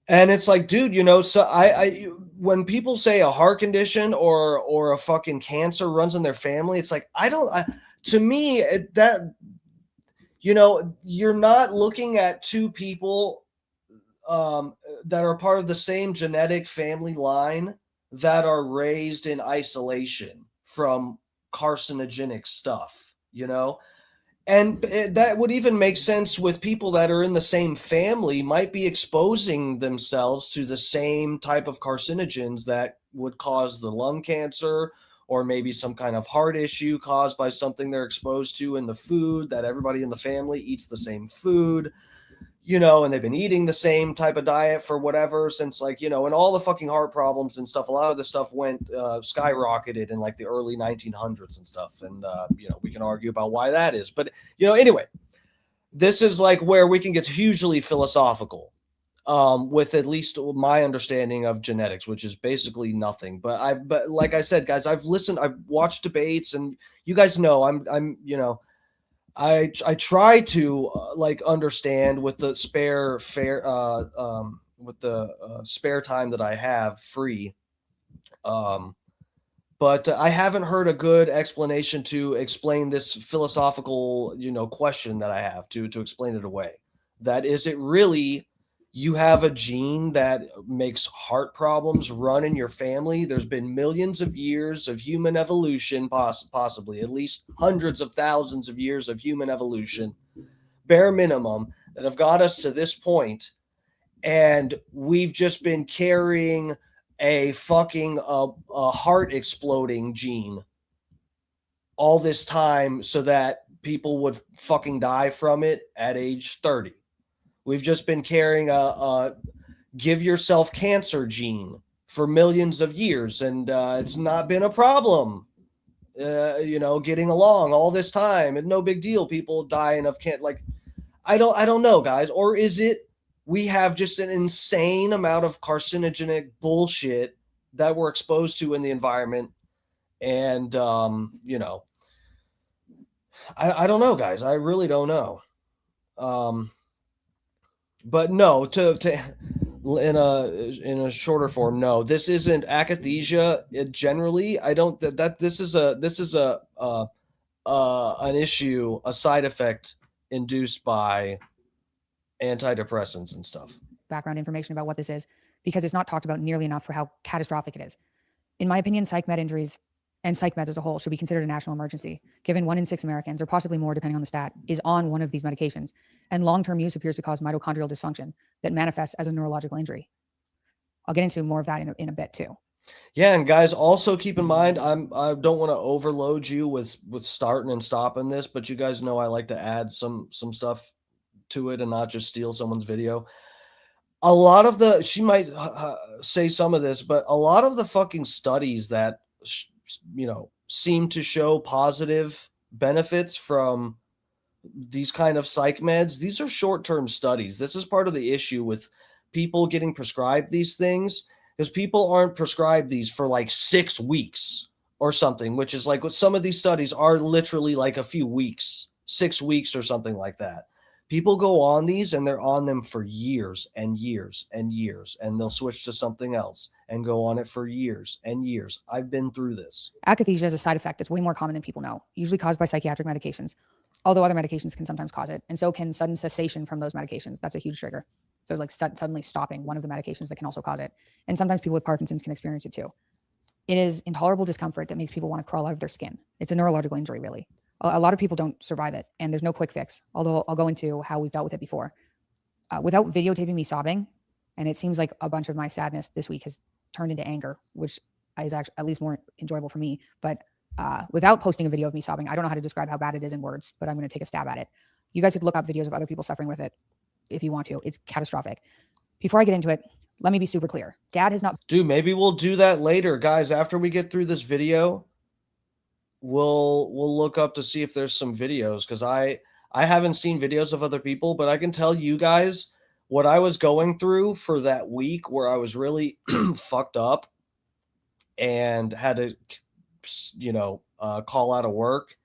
it's like, dude, so I when people say a heart condition or a fucking cancer runs in their family, it's like, to me, you're not looking at 2 people that are part of the same genetic family line that are raised in isolation from carcinogenic stuff, And that would even make sense with people that are in the same family might be exposing themselves to the same type of carcinogens that would cause the lung cancer, or maybe some kind of heart issue caused by something they're exposed to in the food, that everybody in the family eats the same food, and they've been eating the same type of diet for whatever since and all the fucking heart problems and stuff. A lot of this stuff went skyrocketed in the early 1900s and stuff. And, we can argue about why that is. But, anyway, this is where we can get hugely philosophical with at least my understanding of genetics, which is basically nothing. But like I said, guys, I've watched debates, and you guys know I try to understand with the spare time that I have free. But I haven't heard a good explanation to explain this philosophical, question that I have to explain it away. That is it really, you have a gene that makes heart problems run in your family. There's been millions of years of human evolution, possibly at least hundreds of thousands of years of human evolution, bare minimum, that have got us to this point. And we've just been carrying a fucking a heart exploding gene all this time so that people would fucking die from it at age 30. We've just been carrying a give yourself cancer gene for millions of years, and it's not been a problem, getting along all this time, and no big deal. People dying of cancer. Like, I don't know, guys. Or is it we have just an insane amount of carcinogenic bullshit that we're exposed to in the environment, and I don't know, guys. I really don't know. But no, in a shorter form, no, this isn't akathisia. Generally, I don't that this is an issue, a side effect induced by antidepressants and stuff. Background information about what this is, because it's not talked about nearly enough for how catastrophic it is. In my opinion, psych med injuries and psych meds as a whole should be considered a national emergency, given 1 in 6 Americans, or possibly more depending on the stat, is on one of these medications, and long-term use appears to cause mitochondrial dysfunction that manifests as a neurological injury. I'll get into more of that in a bit too. Yeah, and guys, also keep in mind, I don't want to overload you with starting and stopping this, but you guys know I like to add some stuff to it and not just steal someone's video. A lot of she might say some of this, but a lot of the fucking studies that seem to show positive benefits from these kind of psych meds, these are short-term studies. This is part of the issue with people getting prescribed these things, because people aren't prescribed these for like 6 weeks or something, which is like what some of these studies are, literally like a few weeks, 6 weeks or something like that. People go on these and they're on them for years and years and years, and they'll switch to something else and go on it for years and years. I've been through this. Akathisia is a side effect that's way more common than people know, usually caused by psychiatric medications, although other medications can sometimes cause it. And so can sudden cessation from those medications. That's a huge trigger. So like suddenly stopping one of the medications that can also cause it. And sometimes people with Parkinson's can experience it too. It is intolerable discomfort that makes people want to crawl out of their skin. It's a neurological injury, really. A lot of people don't survive it, and there's no quick fix, although I'll go into how we've dealt with it before. Without videotaping me sobbing, and it seems like a bunch of my sadness this week has turned into anger, which is actually at least more enjoyable for me. But without posting a video of me sobbing, I don't know how to describe how bad it is in words, but I'm going to take a stab at it. You guys could look up videos of other people suffering with it if you want to. It's catastrophic. Before I get into it, let me be super clear. Dad has not... Dude, maybe we'll do that later. Guys, after we get through this video, we'll look up to see if there's some videos, because I haven't seen videos of other people, but I can tell you guys what I was going through for that week where I was really fucked up and had to, call out of work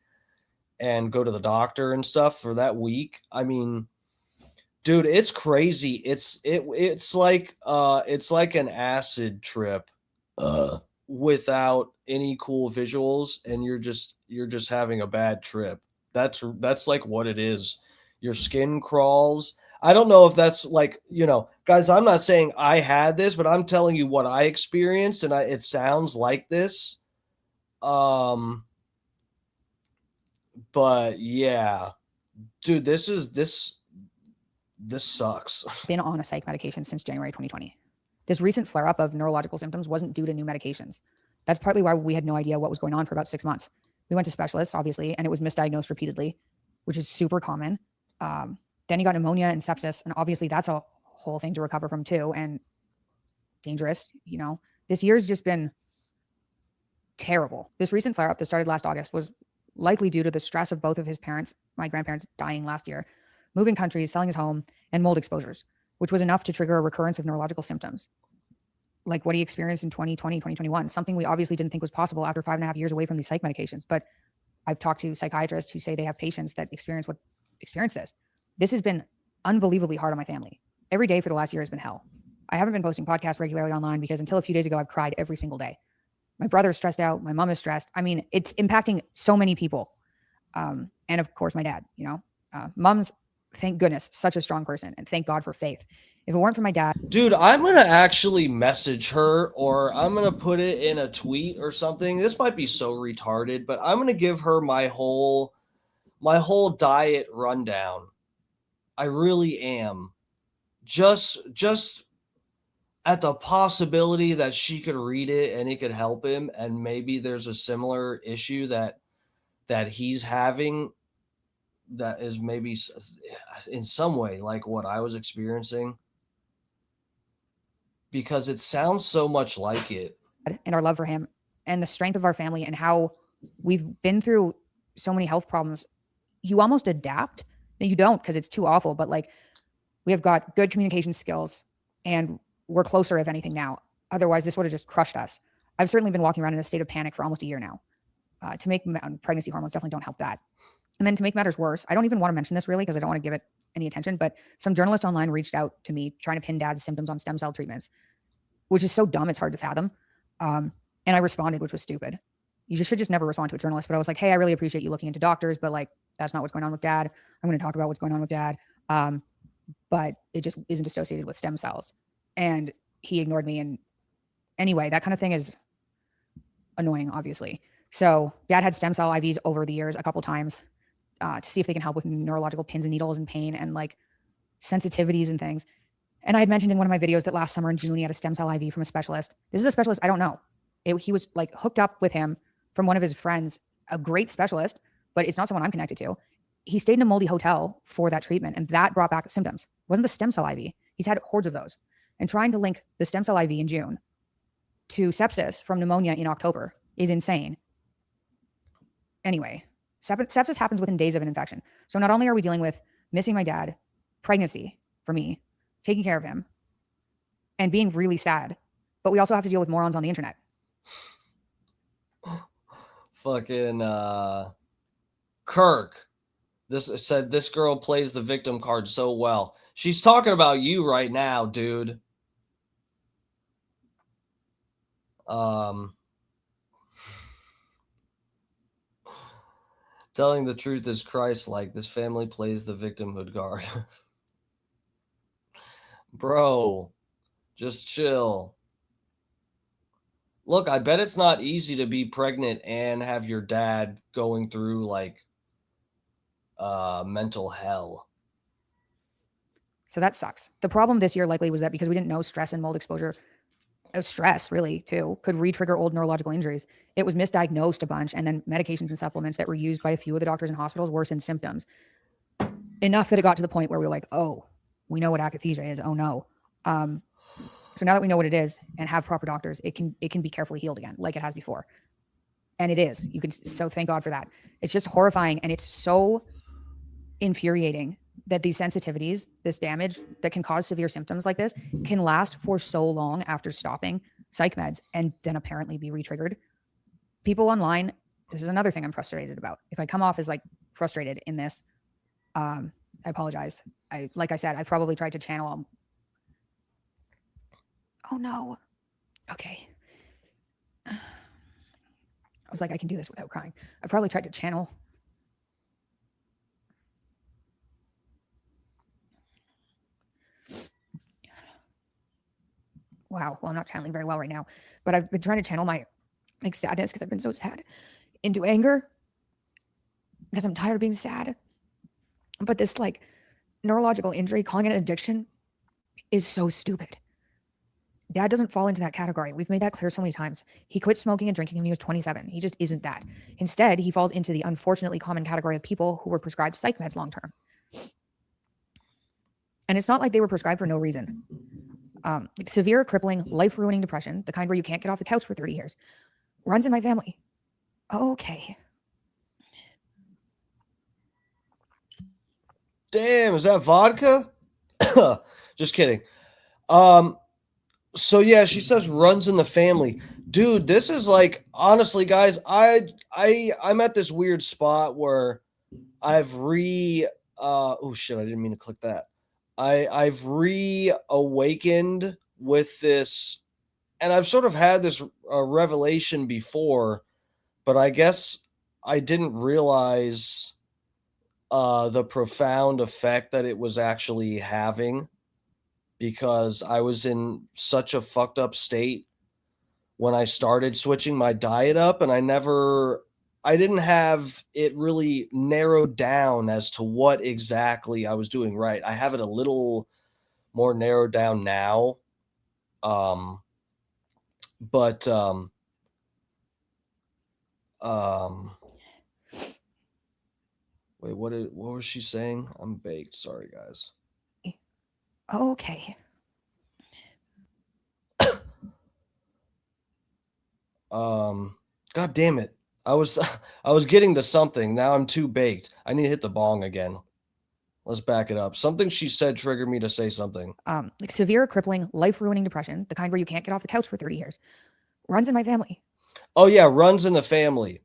and go to the doctor and stuff for that week. I mean, dude, it's crazy. It's like an acid trip without any cool visuals, and you're just having a bad trip. That's like what it is. Your skin crawls. I don't know if that's like, guys, I'm not saying I had this, but I'm telling you what I experienced, and it sounds like this. But yeah, dude, this sucks. Been on a psych medication since January 2020. This recent flare-up of neurological symptoms wasn't due to new medications. That's partly why we had no idea what was going on for about 6 months. We went to specialists, obviously, and it was misdiagnosed repeatedly, which is super common. Then he got pneumonia and sepsis, and obviously that's a whole thing to recover from too, and dangerous. This year's just been terrible. This recent flare-up that started last August was likely due to the stress of both of his parents, my grandparents, dying last year, moving countries, selling his home, and mold exposures, which was enough to trigger a recurrence of neurological symptoms, like what he experienced in 2020, 2021, something we obviously didn't think was possible after 5.5 years away from these psych medications. But I've talked to psychiatrists who say they have patients that experience this. This has been unbelievably hard on my family. Every day for the last year has been hell. I haven't been posting podcasts regularly online because until a few days ago, I've cried every single day. My brother's stressed out. My mom is stressed. I mean, it's impacting so many people. And of course, my dad, Mom's, thank goodness, such a strong person, and thank God for faith. If it weren't for my dad, dude, I'm gonna actually message her, or I'm gonna put it in a tweet or something. This might be so retarded, but I'm gonna give her my whole diet rundown. I really am. Just at the possibility that she could read it and it could help him, and maybe there's a similar issue that he's having that is maybe in some way like what I was experiencing, because it sounds so much like it. and our love for him and the strength of our family and how we've been through so many health problems, you almost adapt. No, you don't, because it's too awful, but like we have got good communication skills and we're closer, if anything, now. Otherwise, this would have just crushed us. I've certainly been walking around in a state of panic for almost a year now. Pregnancy hormones definitely don't help that. And then to make matters worse, I don't even want to mention this really because I don't want to give it any attention, but some journalist online reached out to me trying to pin dad's symptoms on stem cell treatments, which is so dumb, it's hard to fathom. And I responded, which was stupid. You should just never respond to a journalist. But I was like, hey, I really appreciate you looking into doctors, but like, that's not what's going on with dad. I'm going to talk about what's going on with dad. But it just isn't associated with stem cells. And he ignored me. And anyway, that kind of thing is annoying, obviously. So dad had stem cell IVs over the years a couple times to see if they can help with neurological pins and needles and pain and like sensitivities and things. And I had mentioned in one of my videos that last summer in June, he had a stem cell IV from a specialist. This is a specialist I don't know. He was like hooked up with him from one of his friends, a great specialist, but it's not someone I'm connected to. He stayed in a moldy hotel for that treatment, and that brought back symptoms. It wasn't the stem cell IV. He's had hordes of those. And trying to link the stem cell IV in June to sepsis from pneumonia in October is insane. Anyway, sepsis happens within days of an infection. So not only are we dealing with missing my dad, pregnancy for me, taking care of him, and being really sad, but we also have to deal with morons on the internet. Fucking Kirk. This said this girl plays the victim card so well. She's talking about you right now, dude. Telling the truth is Christ-like. This family plays the victimhood card. Bro, just chill. Look, I bet it's not easy to be pregnant and have your dad going through like mental hell. So that sucks. The problem this year likely was that because we didn't know stress and mold exposure, stress really too, could re-trigger old neurological injuries. It was misdiagnosed a bunch, and then medications and supplements that were used by a few of the doctors in hospitals worsened symptoms. Enough that it got to the point where we were like, oh, we know what akathisia is. Oh no. So now that we know what it is and have proper doctors, it can be carefully healed again, like it has before. And it is. You can, so thank God for that. It's just horrifying, and it's so infuriating that these sensitivities, this damage that can cause severe symptoms like this, can last for so long after stopping psych meds and then apparently be re-triggered. People online, this is another thing I'm frustrated about. If I come off as like frustrated in this, I apologize. Like I said, I've probably tried to channel them. Oh no. Okay. I was like, I can do this without crying. I probably tried to channel. Wow. Well, I'm not channeling very well right now, but I've been trying to channel my like sadness because I've been so sad into anger because I'm tired of being sad. But this like neurological injury, calling it an addiction, is so stupid. Dad doesn't fall into that category. We've made that clear so many times. He quit smoking and drinking when he was 27. He just isn't that. Instead, he falls into the unfortunately common category of people who were prescribed psych meds long term. And it's not like they were prescribed for no reason. Like severe, crippling, life-ruining depression, the kind where you can't get off the couch for 30 years, runs in my family. Okay. Damn, is that vodka? Just kidding. So yeah, she says runs in the family. Dude, this is like, honestly, guys, I'm at this weird spot where I've oh shit, I didn't mean to click that. I've reawakened with this, and I've sort of had this revelation before, but I guess I didn't realize the profound effect that it was actually having. because I was in such a fucked up state when I started switching my diet up, and I didn't have it really narrowed down as to what exactly I was doing right. I have it a little more narrowed down now. But wait, what was she saying? I'm baked. Sorry, guys. Okay. God damn it. I was getting to something. Now I'm too baked. I need to hit the bong again. Let's back it up. Something she said triggered me to say something. Like severe, crippling, life-ruining depression, the kind where you can't get off the couch for 30 years, runs in my family. Oh yeah, runs in the family.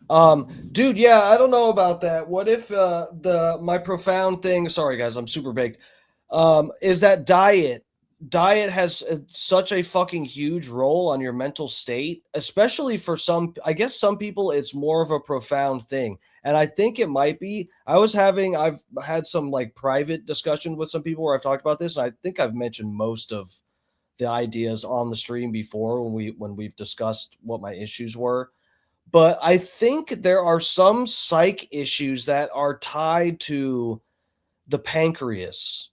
Dude, yeah, I don't know about that. What if my profound thing, sorry guys, I'm super baked, is that diet has such a fucking huge role on your mental state, especially for some, I guess some people it's more of a profound thing. And I think it might be, I've had some like private discussion with some people where I've talked about this, and I think I've mentioned most of the ideas on the stream before when we've discussed what my issues were. But I think there are some psych issues that are tied to the pancreas.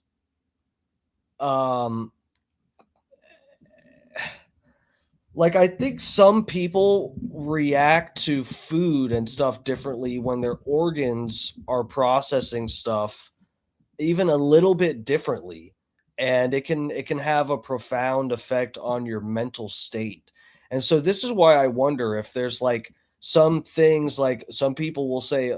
Like I think some people react to food and stuff differently when their organs are processing stuff even a little bit differently, and it can have a profound effect on your mental state. And so this is why I wonder if there's like some things, like some people will say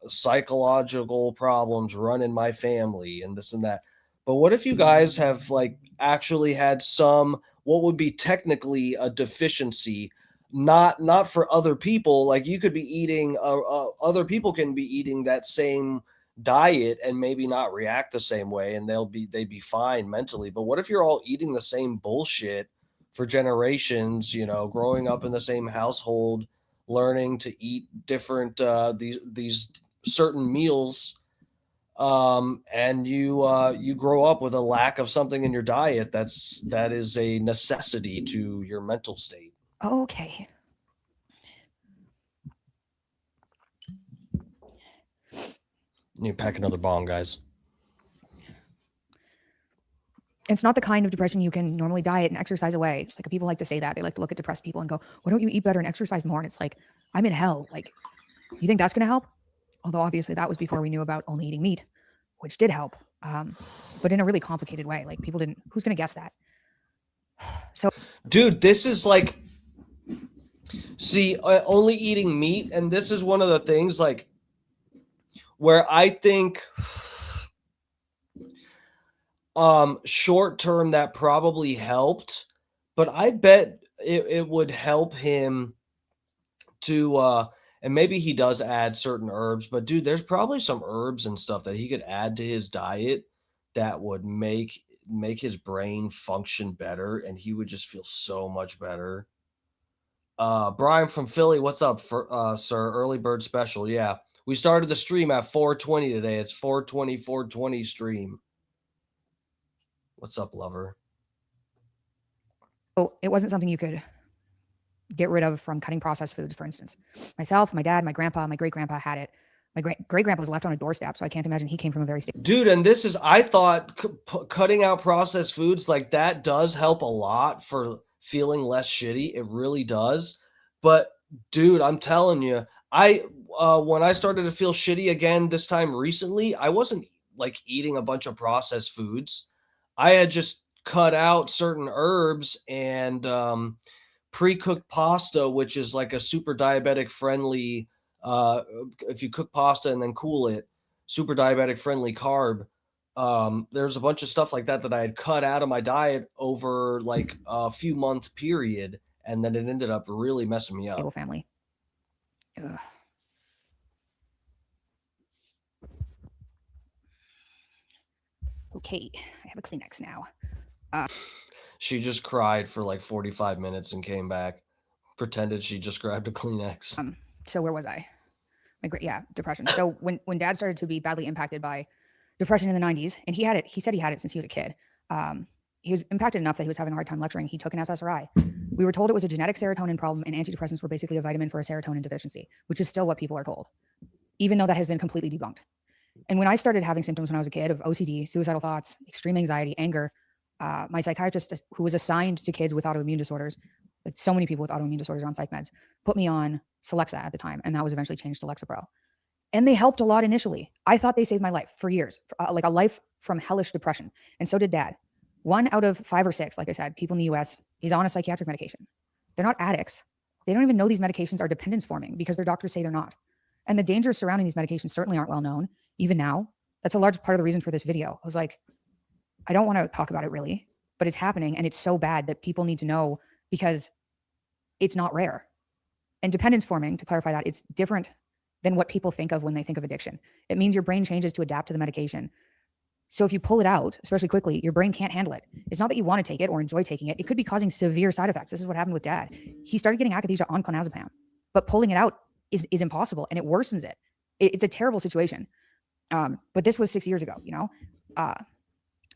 psychological problems run in my family and this and that. But what if you guys have like actually had some, what would be technically a deficiency, not for other people? Like you could be eating, other people can be eating that same diet and maybe not react the same way, and they'd be fine mentally. But what if you're all eating the same bullshit for generations, you know, growing up in the same household, learning to eat different these certain meals, and you grow up with a lack of something in your diet that is a necessity to your mental state. Okay. You pack another bong, guys. It's not the kind of depression you can normally diet and exercise away. Like people like to say that. They like to look at depressed people and go, why don't you eat better and exercise more? And it's like, I'm in hell. Like, you think that's going to help? Although obviously that was before we knew about only eating meat, which did help. But in a really complicated way. Like people didn't, who's going to guess that? So, dude, this is like, see, only eating meat. And this is one of the things like where I think short term that probably helped, but I bet it would help him to and maybe he does add certain herbs, but dude, there's probably some herbs and stuff that he could add to his diet that would make his brain function better, and he would just feel so much better. Brian from Philly, what's up, sir? Early bird special. Yeah, we started the stream at 4:20 today. It's 4:20 stream. What's up, lover? Oh, it wasn't something you could get rid of from cutting processed foods, for instance. Myself, my dad, my grandpa, my great-grandpa had it. My great-grandpa was left on a doorstep, so I can't imagine he came from a very stable. Dude, and this is, I thought cutting out processed foods, like that does help a lot for feeling less shitty. It really does. But dude, I'm telling you, when I started to feel shitty again this time recently, I wasn't like eating a bunch of processed foods. I had just cut out certain herbs and pre-cooked pasta, which is like a super diabetic friendly, if you cook pasta and then cool it, super diabetic friendly carb. There's a bunch of stuff like that I had cut out of my diet over like a few month period, and then it ended up really messing me up. Family. Ugh. Okay, I have a Kleenex now. She just cried for like 45 minutes and came back, pretended she just grabbed a Kleenex. So where was I? Depression. So when dad started to be badly impacted by depression in the 90s, and he said he had it since he was a kid. He was impacted enough that he was having a hard time lecturing. He took an SSRI. We were told it was a genetic serotonin problem, and antidepressants were basically a vitamin for a serotonin deficiency, which is still what people are told, even though that has been completely debunked. And when I started having symptoms when I was a kid of OCD, suicidal thoughts, extreme anxiety, anger, my psychiatrist, who was assigned to kids with autoimmune disorders, like so many people with autoimmune disorders on psych meds, put me on Celexa at the time, and that was eventually changed to Lexapro. And they helped a lot initially. I thought they saved my life for years, like a life from hellish depression. And so did Dad. 1 out of 5 or 6, like I said, people in the US, he's on a psychiatric medication. They're not addicts. They don't even know these medications are dependence forming because their doctors say they're not. And the dangers surrounding these medications certainly aren't well known, even now. That's a large part of the reason for this video. I was like, I don't want to talk about it really, but it's happening and it's so bad that people need to know because it's not rare. And dependence forming, to clarify that, it's different than what people think of when they think of addiction. It means your brain changes to adapt to the medication. So if you pull it out, especially quickly, your brain can't handle it. It's not that you want to take it or enjoy taking it. It could be causing severe side effects. This is what happened with Dad. He started getting akathisia on clonazepam, but pulling it out is impossible and it worsens it. It's a terrible situation. But this was 6 years ago, you know?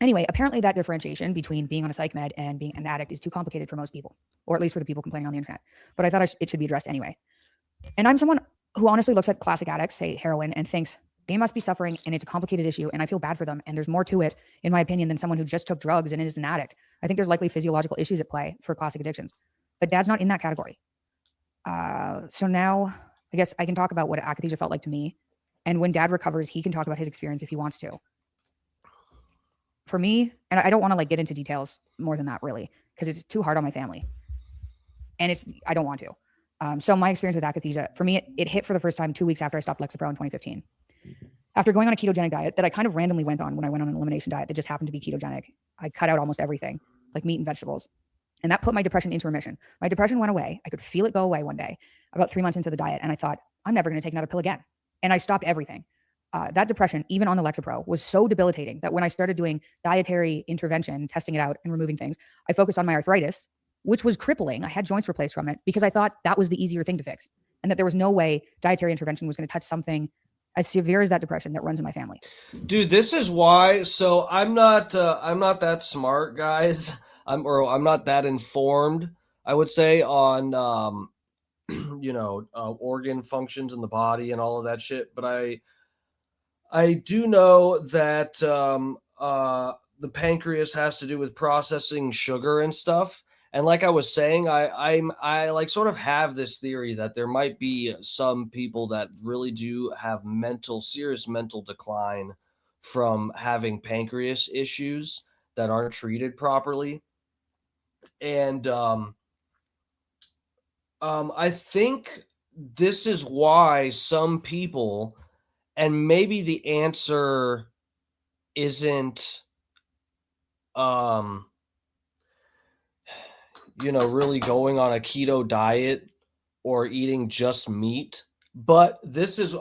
Anyway, apparently that differentiation between being on a psych med and being an addict is too complicated for most people, or at least for the people complaining on the internet. But I thought it should be addressed anyway. And I'm someone who honestly looks at classic addicts, say heroin, and thinks they must be suffering and it's a complicated issue and I feel bad for them. And there's more to it, in my opinion, than someone who just took drugs and is an addict. I think there's likely physiological issues at play for classic addictions. But Dad's not in that category. So now I guess I can talk about what akathisia felt like to me. And when Dad recovers, he can talk about his experience if he wants to. For me, and I don't want to like get into details more than that really, because it's too hard on my family. And I don't want to. So my experience with akathisia, for me, it hit for the first time 2 weeks after I stopped Lexapro in 2015. After going on a ketogenic diet that I kind of randomly went on when I went on an elimination diet that just happened to be ketogenic, I cut out almost everything, like meat and vegetables. And that put my depression into remission. My depression went away. I could feel it go away one day, about 3 months into the diet. And I thought, I'm never going to take another pill again. And I stopped everything. That depression, even on the Lexapro, was so debilitating that when I started doing dietary intervention, testing it out and removing things, I focused on my arthritis, which was crippling. I had joints replaced from it because I thought that was the easier thing to fix. And that there was no way dietary intervention was going to touch something as severe as that depression that runs in my family. Dude, this is why. So I'm not that smart, guys. I'm not that informed, I would say, on organ functions in the body and all of that shit. But I do know that the pancreas has to do with processing sugar and stuff. And like I was saying, I like sort of have this theory that there might be some people that really do have serious mental decline from having pancreas issues that aren't treated properly. And I think this is why some people, and maybe the answer isn't really going on a keto diet or eating just meat. But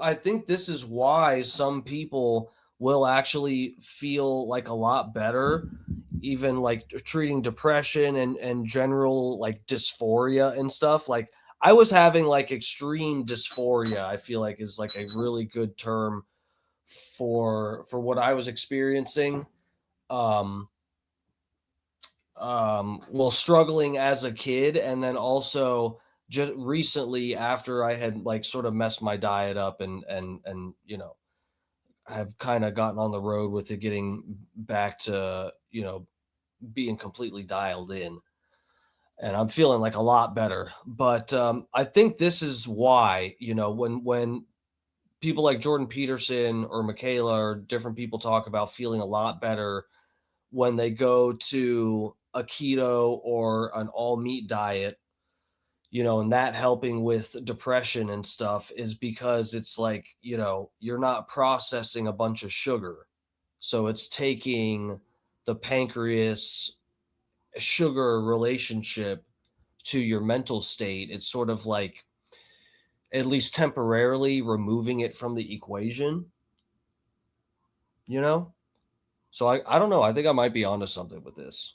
I think this is why some people will actually feel like a lot better, even like treating depression and general like dysphoria and stuff. Like I was having like extreme dysphoria, I feel like is like a really good term for what I was experiencing. Well, struggling as a kid, and then also just recently after I had like sort of messed my diet up and have kind of gotten on the road with it, getting back to being completely dialed in, and I'm feeling like a lot better. But I think this is why when people like Jordan Peterson or Mikhaila or different people talk about feeling a lot better when they go to a keto or an all meat diet, and that helping with depression and stuff, is because it's like, you're not processing a bunch of sugar. So it's taking the pancreas sugar relationship to your mental state. It's sort of like, at least temporarily, removing it from the equation, So I don't know. I think I might be onto something with this.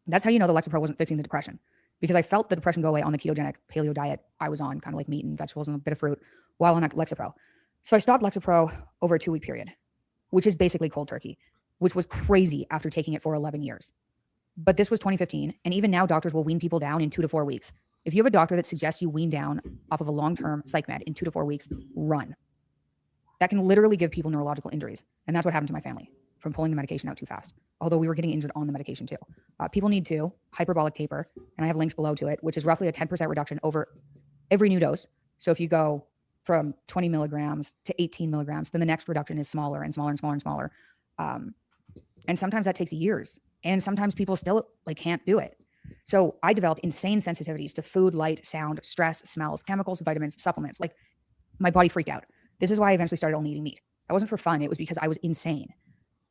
That's how you know the Lexapro wasn't fixing the depression, because I felt the depression go away on the ketogenic paleo diet I was on, kind of like meat and vegetables and a bit of fruit, while on Lexapro. So I stopped Lexapro over a 2-week period, which is basically cold turkey. which was crazy after taking it for 11 years. But this was 2015. And even now, doctors will wean people down in 2 to 4 weeks. If you have a doctor that suggests you wean down off of a long-term psych med in 2 to 4 weeks, run. That can literally give people neurological injuries. And that's what happened to my family from pulling the medication out too fast. Although we were getting injured on the medication too. People need to hyperbolic taper, and I have links below to it, which is roughly a 10% reduction over every new dose. So if you go from 20 milligrams to 18 milligrams, then the next reduction is smaller and smaller and smaller and smaller. And sometimes that takes years. And sometimes people still like can't do it. So I developed insane sensitivities to food, light, sound, stress, smells, chemicals, vitamins, supplements. Like my body freaked out. This is why I eventually started only eating meat. That wasn't for fun. It was because I was insane.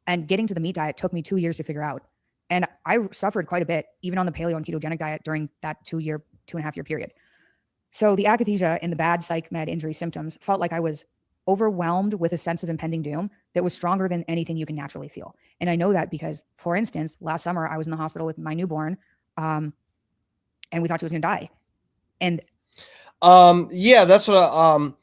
And getting to the meat diet took me 2 years to figure out. And I suffered quite a bit, even on the paleo and ketogenic diet during that 2.5 year period. So the akathisia and the bad psych med injury symptoms felt like I was overwhelmed with a sense of impending doom that was stronger than anything you can naturally feel. And I know that because, for instance, last summer I was in the hospital with my newborn, and we thought she was going to die. And yeah, that's what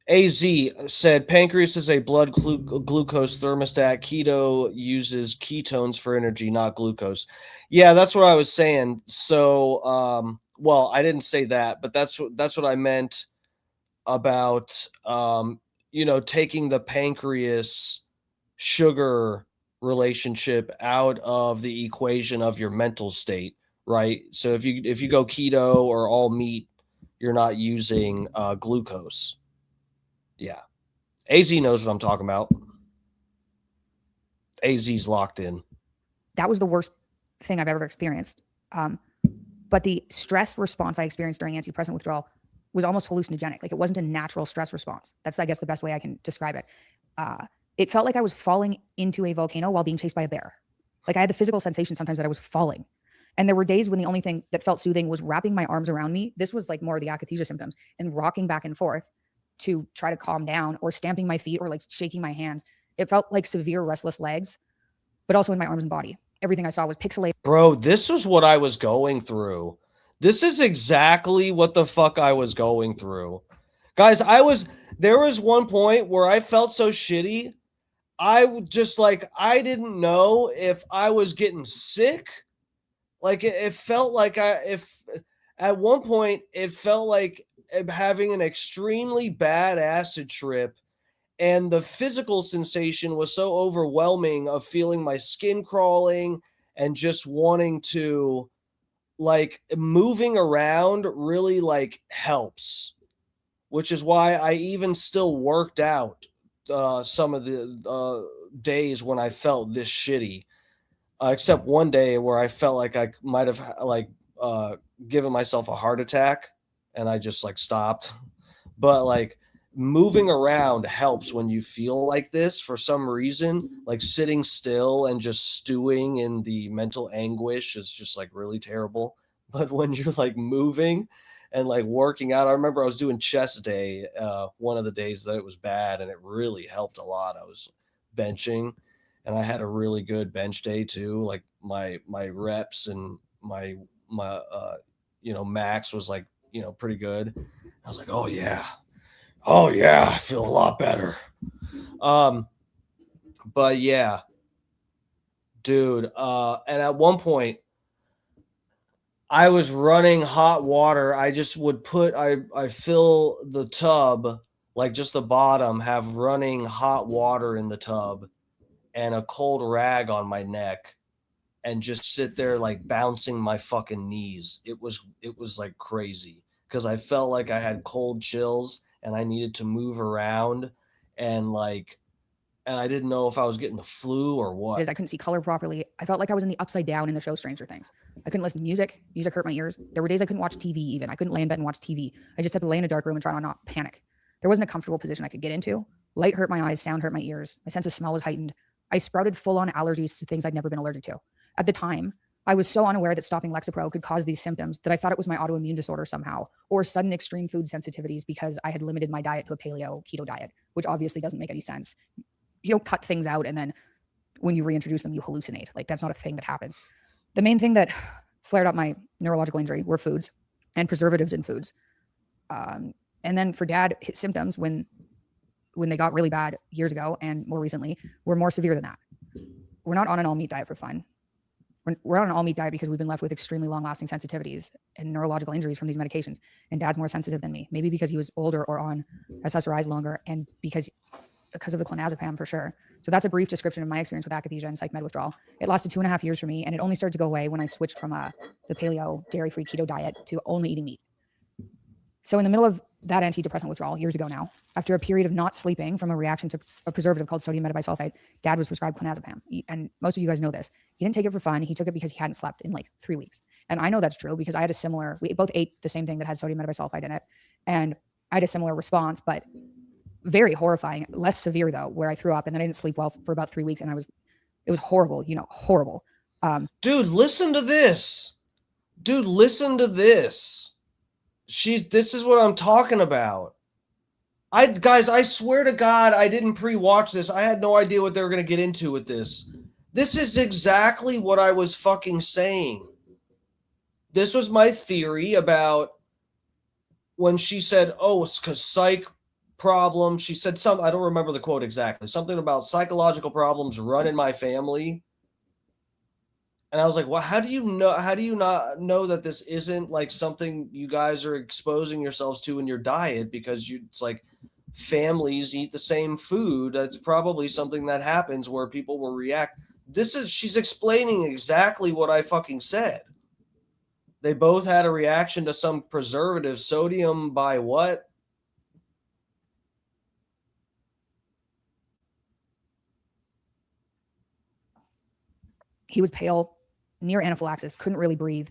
AZ said. Pancreas is a blood glucose thermostat. Keto uses ketones for energy, not glucose. Yeah, that's what I was saying. So, well, I didn't say that, but that's what I meant about, taking the pancreas sugar relationship out of the equation of your mental state, right? So if you go keto or all meat, you're not using glucose. Yeah. AZ knows what I'm talking about. AZ's locked in. That was the worst thing I've ever experienced. But the stress response I experienced during antidepressant withdrawal was almost hallucinogenic. Like it wasn't a natural stress response. That's, I guess, the best way I can describe it. It felt like I was falling into a volcano while being chased by a bear. Like I had the physical sensation sometimes that I was falling. And there were days when the only thing that felt soothing was wrapping my arms around me. This was like more of the akathisia symptoms, and rocking back and forth to try to calm down, or stamping my feet, or like shaking my hands. It felt like severe restless legs, but also in my arms and body. Everything I saw was pixelated. Bro, this was what I was going through. This is exactly what the fuck I was going through. Guys, there was one point where I felt so shitty. I didn't know if I was getting sick. Like it felt like at one point it felt like having an extremely bad acid trip, and the physical sensation was so overwhelming of feeling my skin crawling and just wanting to, like, moving around really like helps, which is why I even still worked out some of the days when I felt this shitty, except one day where I felt like I might have given myself a heart attack, and I just like stopped. But like moving around helps when you feel like this for some reason. Like sitting still and just stewing in the mental anguish is just like really terrible. But when you're like moving and like working out, I remember I was doing chest day one of the days that it was bad, and it really helped a lot. I was benching, and I had a really good bench day too. Like my reps and my max was like, pretty good. I was like, oh yeah, I feel a lot better. But yeah, dude. And at one point I was running hot water. I just would I fill the tub, like just the bottom, have running hot water in the tub and a cold rag on my neck, and just sit there like bouncing my fucking knees. It was like crazy because I felt like I had cold chills and I needed to move around, and I didn't know if I was getting the flu or what. I couldn't see color properly. I felt like I was in the upside down in the show Stranger Things. I couldn't listen to music. Music hurt my ears. There were days I couldn't watch TV even. I couldn't lay in bed and watch TV. I just had to lay in a dark room and try to not panic. There wasn't a comfortable position I could get into. Light hurt my eyes. Sound hurt my ears. My sense of smell was heightened. I sprouted full-on allergies to things I'd never been allergic to. At the time, I was so unaware that stopping Lexapro could cause these symptoms that I thought it was my autoimmune disorder somehow, or sudden extreme food sensitivities because I had limited my diet to a paleo keto diet, which obviously doesn't make any sense. You don't cut things out and then when you reintroduce them, you hallucinate. Like that's not a thing that happens. The main thing that flared up my neurological injury were foods and preservatives in foods. And then for Dad, his symptoms when they got really bad years ago and more recently were more severe than that. we're not on an all meat diet for fun. We're on an all meat diet because we've been left with extremely long lasting sensitivities and neurological injuries from these medications. And dad's more sensitive than me, maybe because he was older or on SSRIs longer, and because of the clonazepam for sure. So that's a brief description of my experience with akathisia and psych med withdrawal. It lasted 2.5 years for me, and it only started to go away when I switched from the paleo dairy-free keto diet to only eating meat. So in the middle of that antidepressant withdrawal years ago now, after a period of not sleeping from a reaction to a preservative called sodium metabisulfite, dad was prescribed clonazepam. And most of you guys know this. He didn't take it for fun. He took it because he hadn't slept in like 3 weeks. And I know that's true because I had we both ate the same thing that had sodium metabisulfite in it. And I had a similar response, but very horrifying, less severe though, where I threw up and then I didn't sleep well for about 3 weeks. And it was horrible, horrible. Dude, listen to this. This is what I'm talking about. Guys, I swear to God, I didn't pre-watch this. I had no idea what they were going to get into with this. This is exactly what I was fucking saying. This was my theory about when she said, oh, it's because psych problems. She said I don't remember the quote exactly. Something about psychological problems run in my family. And I was like, well, how do you not know that this isn't like something you guys are exposing yourselves to in your diet? Because it's like families eat the same food. That's probably something that happens where people will react. She's explaining exactly what I fucking said. They both had a reaction to some preservative, sodium by what? He was pale, near anaphylaxis, couldn't really breathe.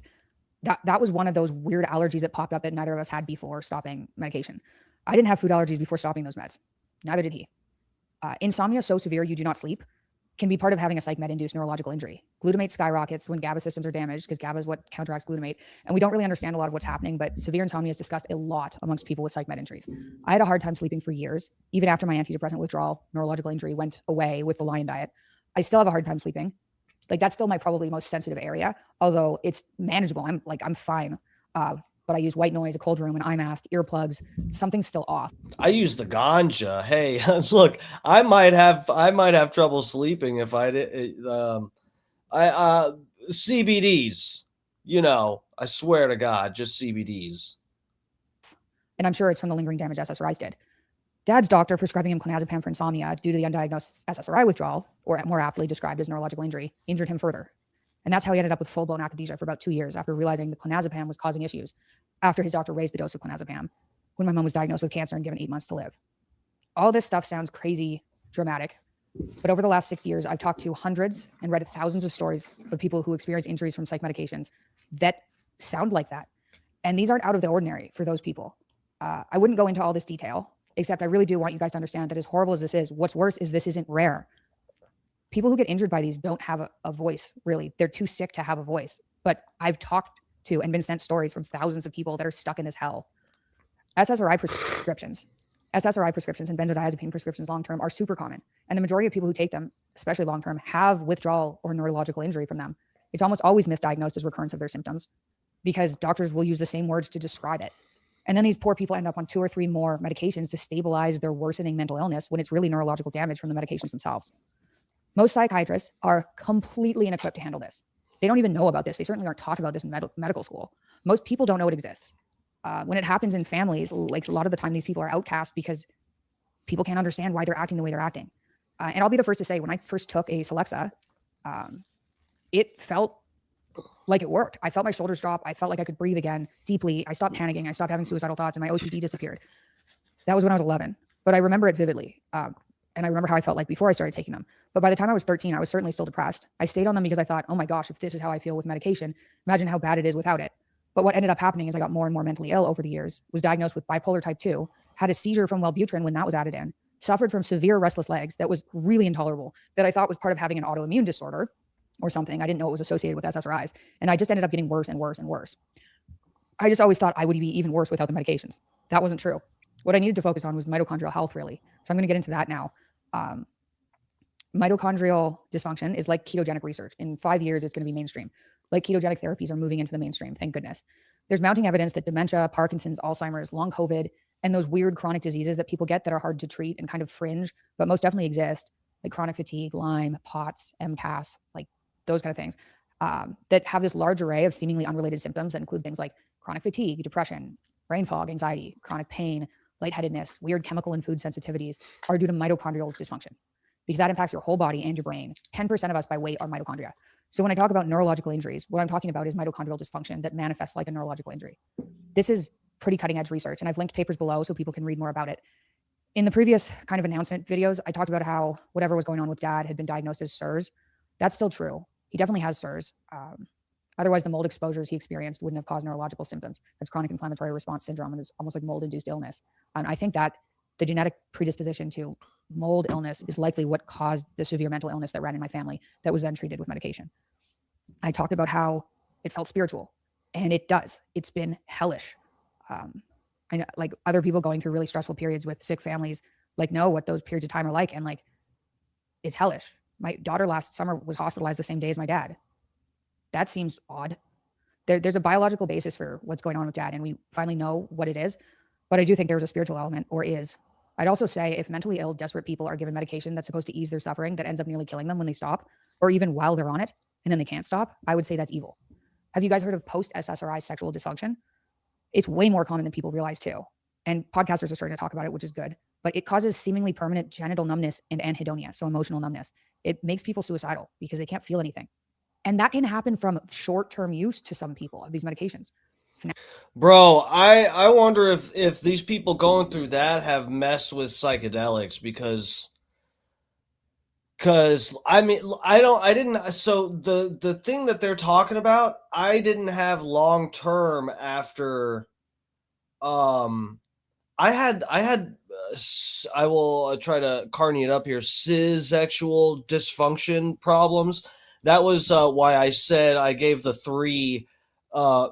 That was one of those weird allergies that popped up that neither of us had before stopping medication. I didn't have food allergies before stopping those meds. Neither did he. Insomnia so severe you do not sleep can be part of having a psych med induced neurological injury. Glutamate skyrockets when GABA systems are damaged because GABA is what counteracts glutamate. And we don't really understand a lot of what's happening, but severe insomnia is discussed a lot amongst people with psych med injuries. I had a hard time sleeping for years. Even after my antidepressant withdrawal, neurological injury went away with the lion diet. I still have a hard time sleeping. Like that's still my probably most sensitive area, although it's manageable. I'm fine. But I use white noise, a cold room, an eye mask, earplugs. Something's still off. I use the ganja. Hey, look, I might have trouble sleeping if I did. CBDs. I swear to God, just CBDs. And I'm sure it's from the lingering damage SSRIs did. Dad's doctor prescribing him clonazepam for insomnia due to the undiagnosed SSRI withdrawal, or more aptly described as neurological injury, injured him further. And that's how he ended up with full-blown akathisia for about 2 years after realizing the clonazepam was causing issues after his doctor raised the dose of clonazepam when my mom was diagnosed with cancer and given 8 months to live. All this stuff sounds crazy dramatic, but over the last 6 years, I've talked to hundreds and read thousands of stories of people who experience injuries from psych medications that sound like that. And these aren't out of the ordinary for those people. I wouldn't go into all this detail, except I really do want you guys to understand that as horrible as this is, what's worse is this isn't rare. People who get injured by these don't have a voice, really. They're too sick to have a voice. But I've talked to and been sent stories from thousands of people that are stuck in this hell. SSRI prescriptions and benzodiazepine prescriptions long-term are super common. And the majority of people who take them, especially long-term, have withdrawal or neurological injury from them. It's almost always misdiagnosed as recurrence of their symptoms because doctors will use the same words to describe it. And then these poor people end up on 2 or 3 more medications to stabilize their worsening mental illness when it's really neurological damage from the medications themselves. Most psychiatrists are completely inequipped to handle this. They don't even know about this. They certainly aren't taught about this in medical school. Most people don't know it exists. When it happens in families, like a lot of the time, these people are outcast because people can't understand why they're acting the way they're acting. And I'll be the first to say, when I first took a Celexa, it felt like it worked. I felt my shoulders drop. I felt like I could breathe again deeply. I stopped panicking. I stopped having suicidal thoughts, and my OCD disappeared. That was when I was 11, but I remember it vividly. And I remember how I felt like before I started taking them. But by the time I was 13, I was certainly still depressed. I stayed on them because I thought, oh my gosh, if this is how I feel with medication, imagine how bad it is without it. But what ended up happening is I got more and more mentally ill over the years, was diagnosed with bipolar type 2, had a seizure from Wellbutrin when that was added in, suffered from severe restless legs that was really intolerable, that I thought was part of having an autoimmune disorder or something. I didn't know it was associated with SSRIs. And I just ended up getting worse and worse and worse. I just always thought I would be even worse without the medications. That wasn't true. What I needed to focus on was mitochondrial health, really. So I'm going to get into that now. Mitochondrial dysfunction is like ketogenic research. In 5 years, it's going to be mainstream. Like ketogenic therapies are moving into the mainstream, thank goodness. There's mounting evidence that dementia, Parkinson's, Alzheimer's, long COVID, and those weird chronic diseases that people get that are hard to treat and kind of fringe, but most definitely exist, like chronic fatigue, Lyme, POTS, MCAS, like those kind of things, that have this large array of seemingly unrelated symptoms that include things like chronic fatigue, depression, brain fog, anxiety, chronic pain, lightheadedness, weird chemical and food sensitivities, are due to mitochondrial dysfunction, because that impacts your whole body and your brain. 10% of us by weight are mitochondria. So when I talk about neurological injuries, what I'm talking about is mitochondrial dysfunction that manifests like a neurological injury. This is pretty cutting edge research, and I've linked papers below so people can read more about it. In the previous kind of announcement videos, I talked about how whatever was going on with dad had been diagnosed as SIRS. That's still true. He definitely has SIRS. Otherwise, the mold exposures he experienced wouldn't have caused neurological symptoms. That's chronic inflammatory response syndrome, and it's almost like mold-induced illness. And I think that the genetic predisposition to mold illness is likely what caused the severe mental illness that ran in my family that was then treated with medication. I talked about how it felt spiritual, and it does. It's been hellish. I know, like, other people going through really stressful periods with sick families, like, know what those periods of time are like, and like, it's hellish. My daughter last summer was hospitalized the same day as my dad. That seems odd. There's a biological basis for what's going on with dad, and we finally know what it is. But I do think there's a spiritual element, or is. I'd also say if mentally ill, desperate people are given medication that's supposed to ease their suffering that ends up nearly killing them when they stop, or even while they're on it, and then they can't stop, I would say that's evil. Have you guys heard of post-SSRI sexual dysfunction? It's way more common than people realize too. And podcasters are starting to talk about it, which is good. But it causes seemingly permanent genital numbness and anhedonia, so emotional numbness. It makes people suicidal because they can't feel anything. And that can happen from short-term use to some people of these medications. Bro, I wonder if these people going through that have messed with psychedelics, because I mean, so the thing that they're talking about, I didn't have long term after. I will try to carny it up here, sexual dysfunction problems. That was why I said I gave the three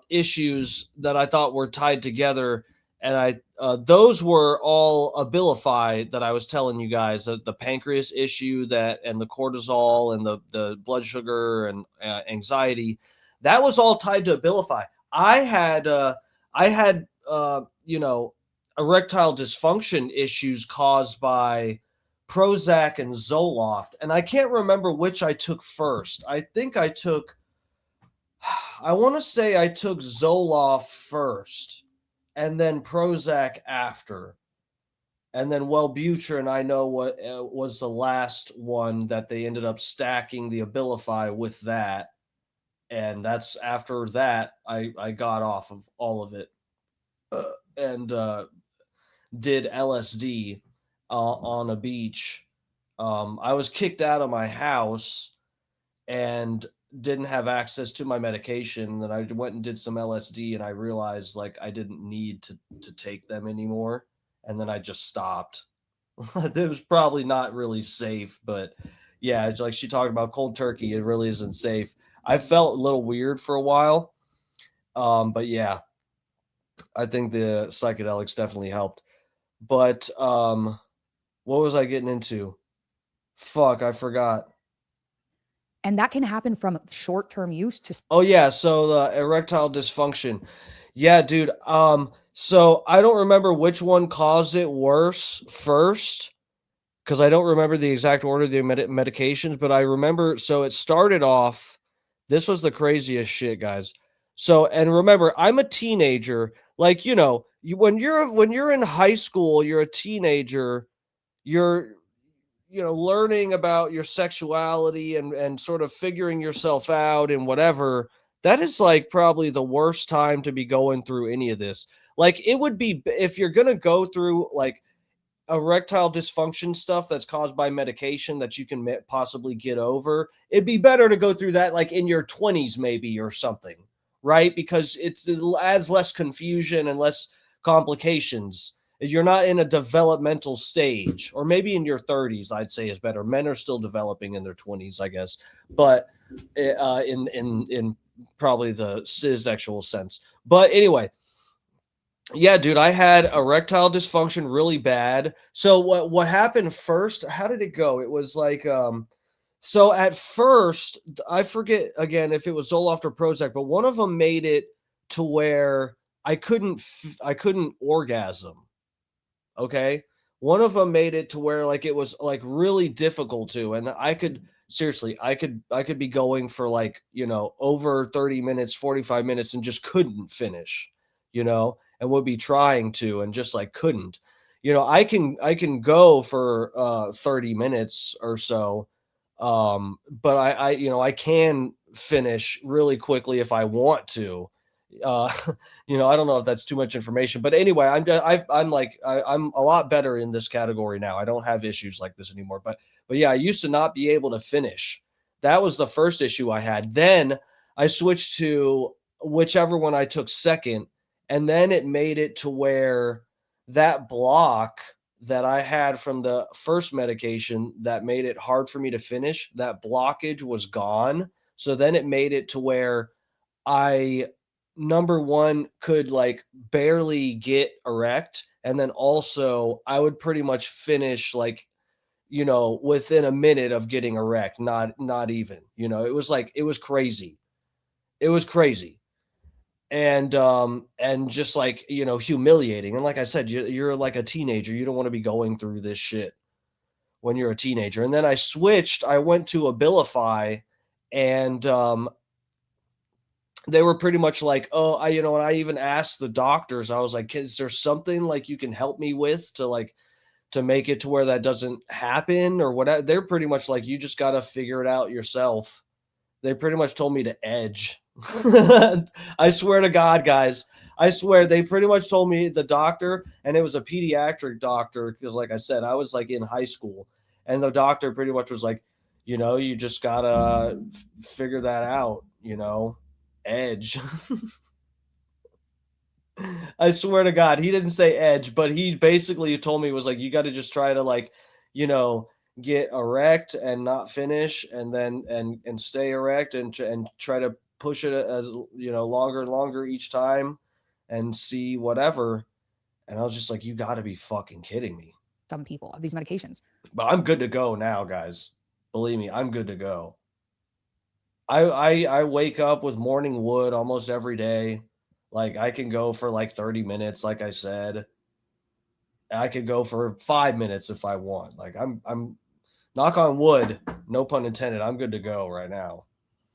issues that I thought were tied together, and those were all Abilify that I was telling you guys, the pancreas issue, that, and the cortisol, and the blood sugar, and anxiety. That was all tied to Abilify. I had erectile dysfunction issues caused by Prozac and Zoloft, and I can't remember which I took first. I want to say I took Zoloft first, and then Prozac after, and then Wellbutrin, I know what was the last one that they ended up stacking the Abilify with that, and that's after that I got off of all of it and did LSD on a beach. I was kicked out of my house and didn't have access to my medication. Then I went and did some LSD, and I realized like I didn't need to take them anymore. And then I just stopped. It was probably not really safe, but yeah, it's like she talked about cold turkey. It really isn't safe. I felt a little weird for a while. But yeah, I think the psychedelics definitely helped. But what was I getting into? Fuck, I forgot. And that can happen from short-term use to... Oh yeah, so the erectile dysfunction. Yeah, dude. So I don't remember which one caused it worse first, because I don't remember the exact order of the medications, but I remember, so it started off, this was the craziest shit, guys. So, and remember, I'm a teenager. Like, when you're in high school, you're a teenager, you're learning about your sexuality and sort of figuring yourself out and whatever. That is like probably the worst time to be going through any of this. Like, it would be, if you're going to go through like erectile dysfunction stuff that's caused by medication that you can possibly get over, it'd be better to go through that like in your 20s maybe, or something, right? Because it adds less confusion and less complications. You're not in a developmental stage, or maybe in your 30s, I'd say is better. Men are still developing in their 20s, I guess, but in probably the cissexual sense. But anyway, yeah, dude, I had erectile dysfunction really bad. So what happened first? How did it go? It was like, so at first, I forget again if it was Zoloft or Prozac, but one of them made it to where I couldn't orgasm. Okay. One of them made it to where like it was like really difficult to, and I could seriously, I could be going for like, you know, over 30 minutes, 45 minutes and just couldn't finish, you know, and would be trying to and just like couldn't. You know, I can go for 30 minutes or so. But I you know, I can finish really quickly if I want to. Uh you know, I don't know if that's too much information, but anyway, I'm a lot better in this category now. I don't have issues like this anymore. But yeah, I used to not be able to finish. That was the first issue I had. Then I switched to whichever one I took second, and then it made it to where that block that I had from the first medication that made it hard for me to finish, that blockage was gone. So then it made it to where I, number one, could like barely get erect. And then also I would pretty much finish like, you know, within a minute of getting erect, not even, you know, it was like, it was crazy. It was crazy. And just like, you know, humiliating. And like I said, you're like a teenager. You don't want to be going through this shit when you're a teenager. And then I switched, I went to Abilify, and they were pretty much like, oh, you know, and I even asked the doctors, I was like, is there something like you can help me with to like, to make it to where that doesn't happen or whatever? They're pretty much like, you just got to figure it out yourself. They pretty much told me to edge. I swear to God, guys, I swear they pretty much told me, the doctor, and it was a pediatric doctor, because like I said, I was like in high school, and the doctor pretty much was like, you know, you just gotta figure that out, you know, edge. I swear to God, he didn't say edge, but he basically told me, was like, you got to just try to like, you know, get erect and not finish, and then and stay erect and try to push it as, you know, longer and longer each time and see whatever. And I was just like, you got to be fucking kidding me. Some people of these medications. But I'm good to go now, guys. Believe me, I'm good to go. I wake up with morning wood almost every day. Like I can go for like 30 minutes, like I said. I could go for 5 minutes if I want. Like I'm knock on wood, no pun intended. I'm good to go right now.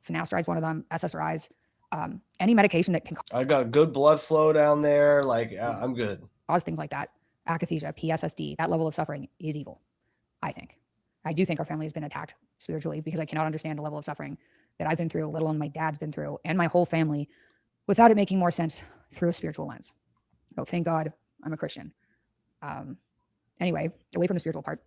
Finasteride one of them, SSRIs, any medication that can I got good blood flow down there. Like I'm good. cause things like that, akathisia, PSSD, that level of suffering is evil, I think. I do think our family has been attacked spiritually, because I cannot understand the level of suffering that I've been through, let alone my dad's been through, and my whole family, without it making more sense through a spiritual lens. So thank God I'm a Christian. Anyway, away from the spiritual part.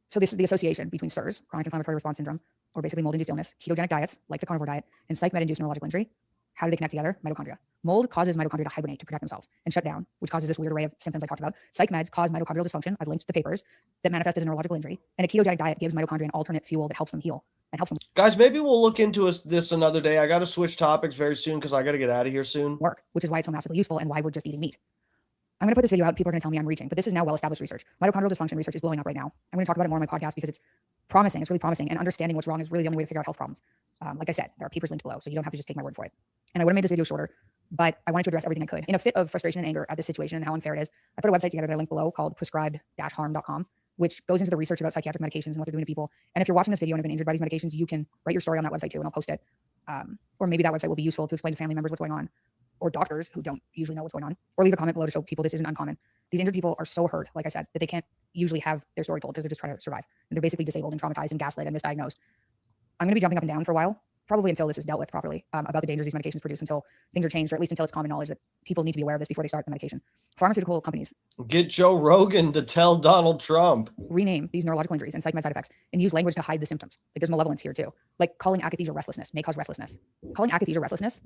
So this is the association between CIRS, chronic inflammatory response syndrome, or basically mold-induced illness, ketogenic diets, like the carnivore diet, and psych med-induced neurological injury. How do they connect together? Mitochondria. Mold causes mitochondria to hibernate to protect themselves and shut down, which causes this weird array of symptoms I talked about. Psych meds cause mitochondrial dysfunction. I've linked the papers that manifest as a neurological injury. And a ketogenic diet gives mitochondria an alternate fuel that helps them heal and helps them Guys, maybe we'll look into this another day. I got to switch topics very soon because I got to get out of here soon. work, which is why it's so massively useful and why we're just eating meat. I'm going to put this video out. People are going to tell me I'm reaching, but this is now well-established research. Mitochondrial dysfunction research is blowing up right now. I'm going to talk about it more on my podcast because it's promising. It's really promising, and understanding what's wrong is really the only way to figure out health problems. Like I said, there are papers linked below, so you don't have to just take my word for it. And I would have made this video shorter, but I wanted to address everything I could. In a fit of frustration and anger at this situation and how unfair it is, I put a website together that I linked below called prescribed-harm.com, which goes into the research about psychiatric medications and what they're doing to people. And if you're watching this video and have been injured by these medications, you can write your story on that website too, and I'll post it. Or maybe that website will be useful to explain to family members what's going on, or doctors who don't usually know what's going on, or leave a comment below to show people this isn't uncommon. These injured people are so hurt, like I said, that they can't usually have their story told because they're just trying to survive. And they're basically disabled and traumatized and gaslit and misdiagnosed. I'm going to be jumping up and down for a while, probably until this is dealt with properly, about the dangers these medications produce, until things are changed, or at least until it's common knowledge that people need to be aware of this before they start the medication. Pharmaceutical companies Get Joe Rogan to tell Donald Trump. rename these neurological injuries and psych med side effects and use language to hide the symptoms. Like there's malevolence here too. Like calling akathisia restlessness may cause restlessness. Calling akathisia restlessness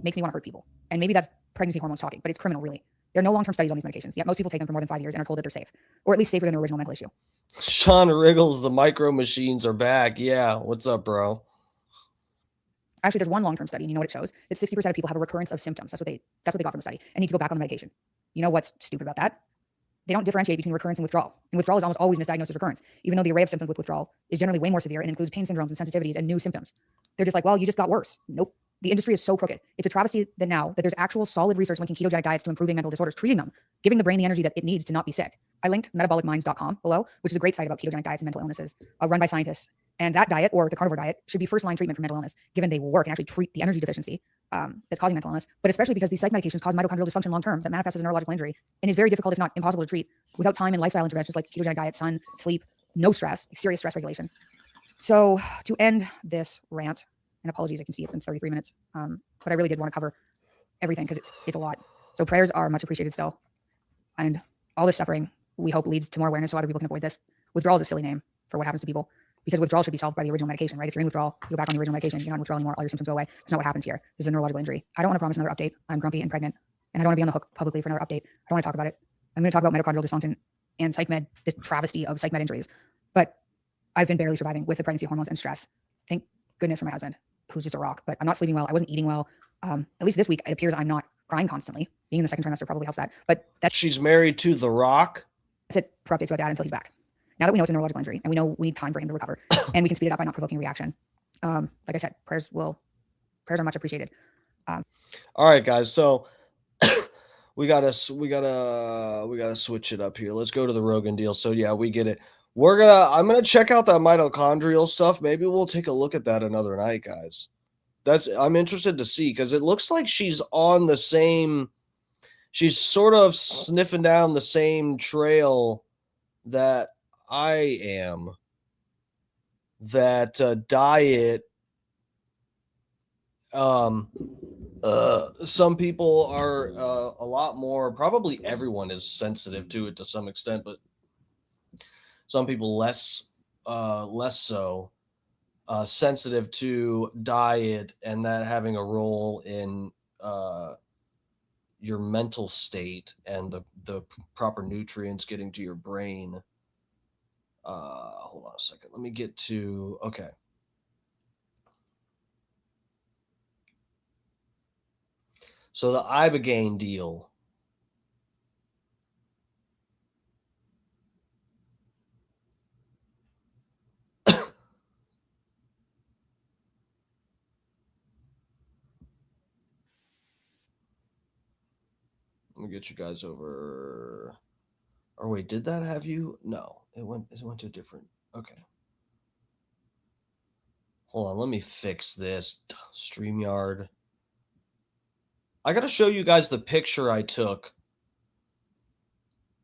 makes me want to hurt people. And maybe that's pregnancy hormones talking, but it's criminal really. There are no long-term studies on these medications, yet most people take them for more than 5 years and are told that they're safe, or at least safer than their original medical issue. Sean Riggles, the micro machines are back. Yeah, what's up, bro? Actually, there's one long-term study, and you know what it shows? That 60% of people have a recurrence of symptoms. That's what they got from the study, and need to go back on the medication. You know what's stupid about that? They don't differentiate between recurrence and withdrawal. And withdrawal is almost always misdiagnosed as recurrence, even though the array of symptoms with withdrawal is generally way more severe and includes pain syndromes and sensitivities and new symptoms. They're just like, well, you just got worse. Nope. The industry is so crooked. It's a travesty that now that there's actual solid research linking ketogenic diets to improving mental disorders, treating them, giving the brain the energy that it needs to not be sick. I linked metabolicminds.com below, which is a great site about ketogenic diets and mental illnesses, run by scientists. And that diet, or the carnivore diet, should be first-line treatment for mental illness, given they will work and actually treat the energy deficiency that's causing mental illness, but especially because these psych medications cause mitochondrial dysfunction long-term that manifests as a neurological injury and is very difficult, if not impossible, to treat without time and lifestyle interventions like ketogenic diet, sun, sleep, no stress, like serious stress regulation. So to end this rant, and apologies, I can see it's been 33 minutes, but I really did want to cover everything because it's a lot. So prayers are much appreciated still. And all this suffering, we hope, leads to more awareness so other people can avoid this. Withdrawal is a silly name for what happens to people, because withdrawal should be solved by the original medication, right? If you're in withdrawal, you go back on the original medication. You're not in withdrawal anymore. All your symptoms go away. That's not what happens here. This is a neurological injury. I don't want to promise another update. I'm grumpy and pregnant, and I don't want to be on the hook publicly for another update. I don't want to talk about it. I'm going to talk about mitochondrial dysfunction and psych med, this travesty of psych med injuries. But I've been barely surviving with the pregnancy hormones and stress. Thank goodness for my husband, who's just a rock. But I'm not sleeping well. I wasn't eating well. At least this week, it appears I'm not crying constantly. Being in the second trimester probably helps that. But that's She's married to The Rock. it for updates about dad until he's back. Now that we know it's a neurological injury and we know we need time for him to recover, and we can speed it up by not provoking a reaction. Like I said, prayers are much appreciated. All right, guys. So we gotta switch it up here. Let's go to the Rogan deal. So yeah, we get it. I'm gonna check out that mitochondrial stuff. Maybe we'll take a look at that another night, guys. I'm interested to see, because it looks like she's sort of sniffing down the same trail that I am. That diet, some people are a lot more, probably everyone is sensitive to it to some extent, but some people less so sensitive to diet, and that having a role in your mental state and the proper nutrients getting to your brain. Hold on a second. Let me get to, okay. So the Ibogaine deal. Let me get you guys over. Or wait, did that have you? No, it went to a different. Okay. Hold on, let me fix this. StreamYard. I got to show you guys the picture I took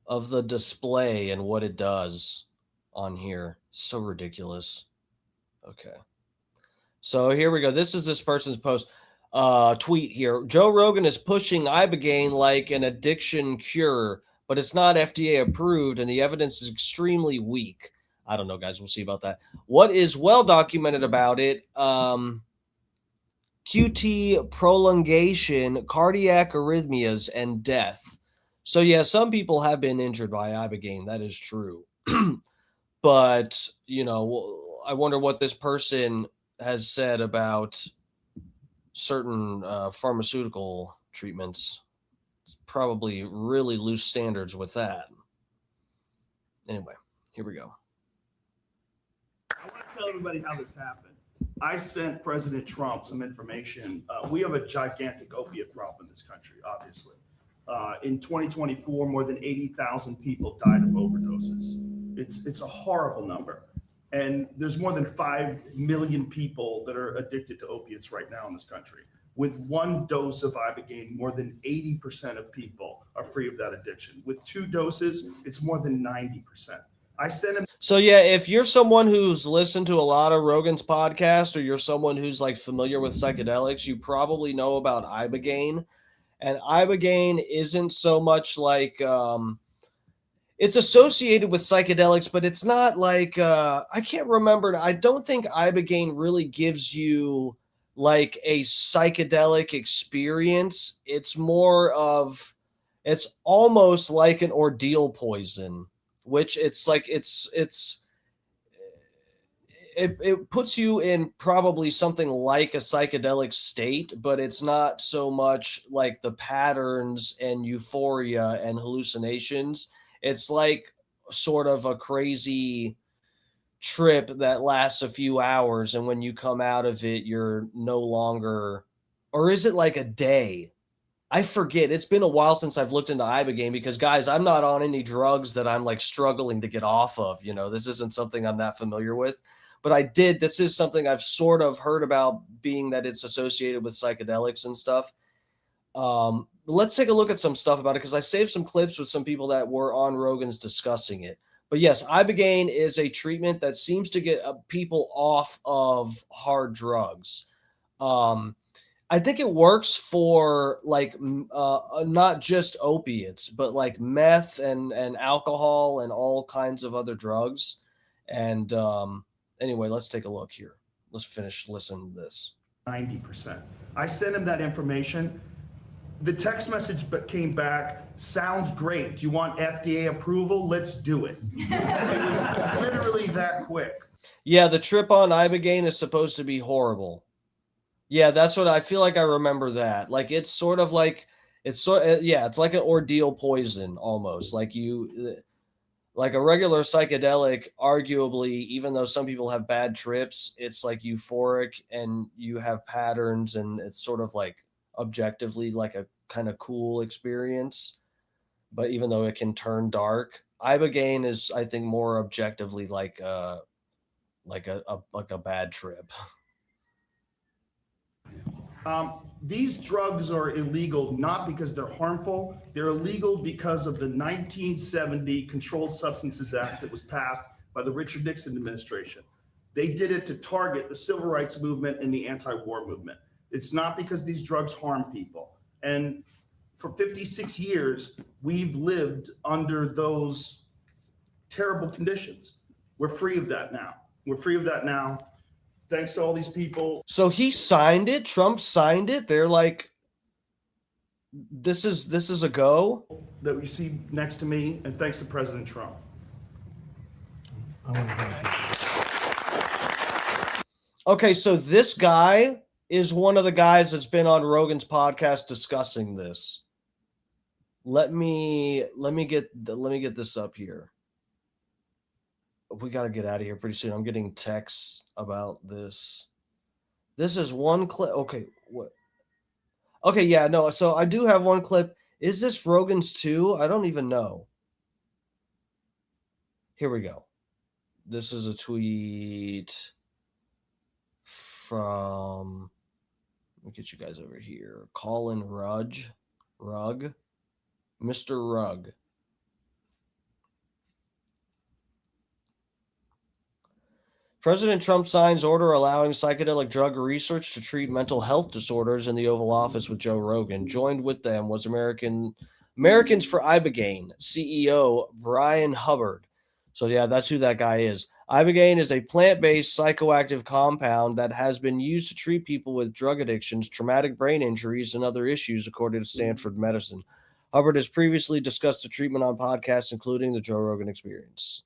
of the display and what it does on here. So ridiculous. Okay. So here we go. This is this person's post. Tweet here. Joe Rogan is pushing Ibogaine like an addiction cure, but it's not FDA approved and the evidence is extremely weak. I don't know, guys. We'll see about that. What is well documented about it? QT prolongation, cardiac arrhythmias, and death. So yeah, some people have been injured by Ibogaine. That is true. But, I wonder what this person has said about certain pharmaceutical treatments. It's probably really loose standards with that. Anyway, here we go. I want to tell everybody how this happened. I sent President Trump some information. We have a gigantic opiate problem in this country, obviously. In 2024, more than 80,000 people died of overdoses. It's a horrible number. And there's more than 5 million people that are addicted to opiates right now in this country. With one dose of Ibogaine, more than 80% of people are free of that addiction. With 2 doses, it's more than 90%. I sent him. So yeah, if you're someone who's listened to a lot of Rogan's podcast, or you're someone who's like familiar with psychedelics, you probably know about Ibogaine. And Ibogaine isn't so much like it's associated with psychedelics, but it's not like I can't remember. I don't think Ibogaine really gives you like a psychedelic experience. It's more of, it's almost like an ordeal poison, which it's like it puts you in probably something like a psychedelic state, but it's not so much like the patterns and euphoria and hallucinations. It's like sort of a crazy trip that lasts a few hours, and when you come out of it, you're no longer or is it like a day? I forget. It's been a while since I've looked into Ibogaine because, guys, I'm not on any drugs that I'm like struggling to get off of. You know, this isn't something I'm that familiar with. But this is something I've sort of heard about, being that it's associated with psychedelics and stuff. Let's take a look at some stuff about it, because I saved some clips with some people that were on Rogan's discussing it. But yes, Ibogaine is a treatment that seems to get people off of hard drugs. I think it works for like not just opiates, but like meth and alcohol and all kinds of other drugs. And anyway, let's take a look here. Let's finish listening to this. 90%. I sent him that information. The text message came back, sounds great. Do you want FDA approval? Let's do it. It was literally that quick. Yeah, the trip on Ibogaine is supposed to be horrible. Yeah, that's what I feel like. I remember that. Like, it's sort of like, it's like an ordeal poison almost. Like like a regular psychedelic, arguably, even though some people have bad trips, it's like euphoric and you have patterns, and it's sort of like objectively like a kind of cool experience. But even though it can turn dark, Ibogaine is, I think, more objectively like a bad trip. These drugs are illegal not because they're harmful. They're illegal because of the 1970 Controlled Substances Act that was passed by the Richard Nixon administration. They did it to target the civil rights movement and the anti-war movement. It's not because these drugs harm people. And for 56 years, we've lived under those terrible conditions. We're free of that now. We're free of that now. Thanks to all these people. So he signed it. Trump signed it. They're like, this is a go. That we see next to me, and thanks to President Trump. Okay, so this guy is one of the guys that's been on Rogan's podcast discussing this. Let me get this up here. We got to get out of here pretty soon. I'm getting texts about this. This is one clip. Okay, what? Okay, yeah, no. So I do have one clip. Is this Rogan's too? I don't even know. Here we go. This is a tweet from, let me get you guys over here. Colin Rugg, Mr. Rugg. President Trump signs order allowing psychedelic drug research to treat mental health disorders in the Oval Office with Joe Rogan. Joined with them was Americans for Ibogaine CEO Brian Hubbard. So yeah, that's who that guy is. Ibogaine is a plant-based psychoactive compound that has been used to treat people with drug addictions, traumatic brain injuries, and other issues, according to Stanford Medicine. Hubbard has previously discussed the treatment on podcasts, including the Joe Rogan Experience.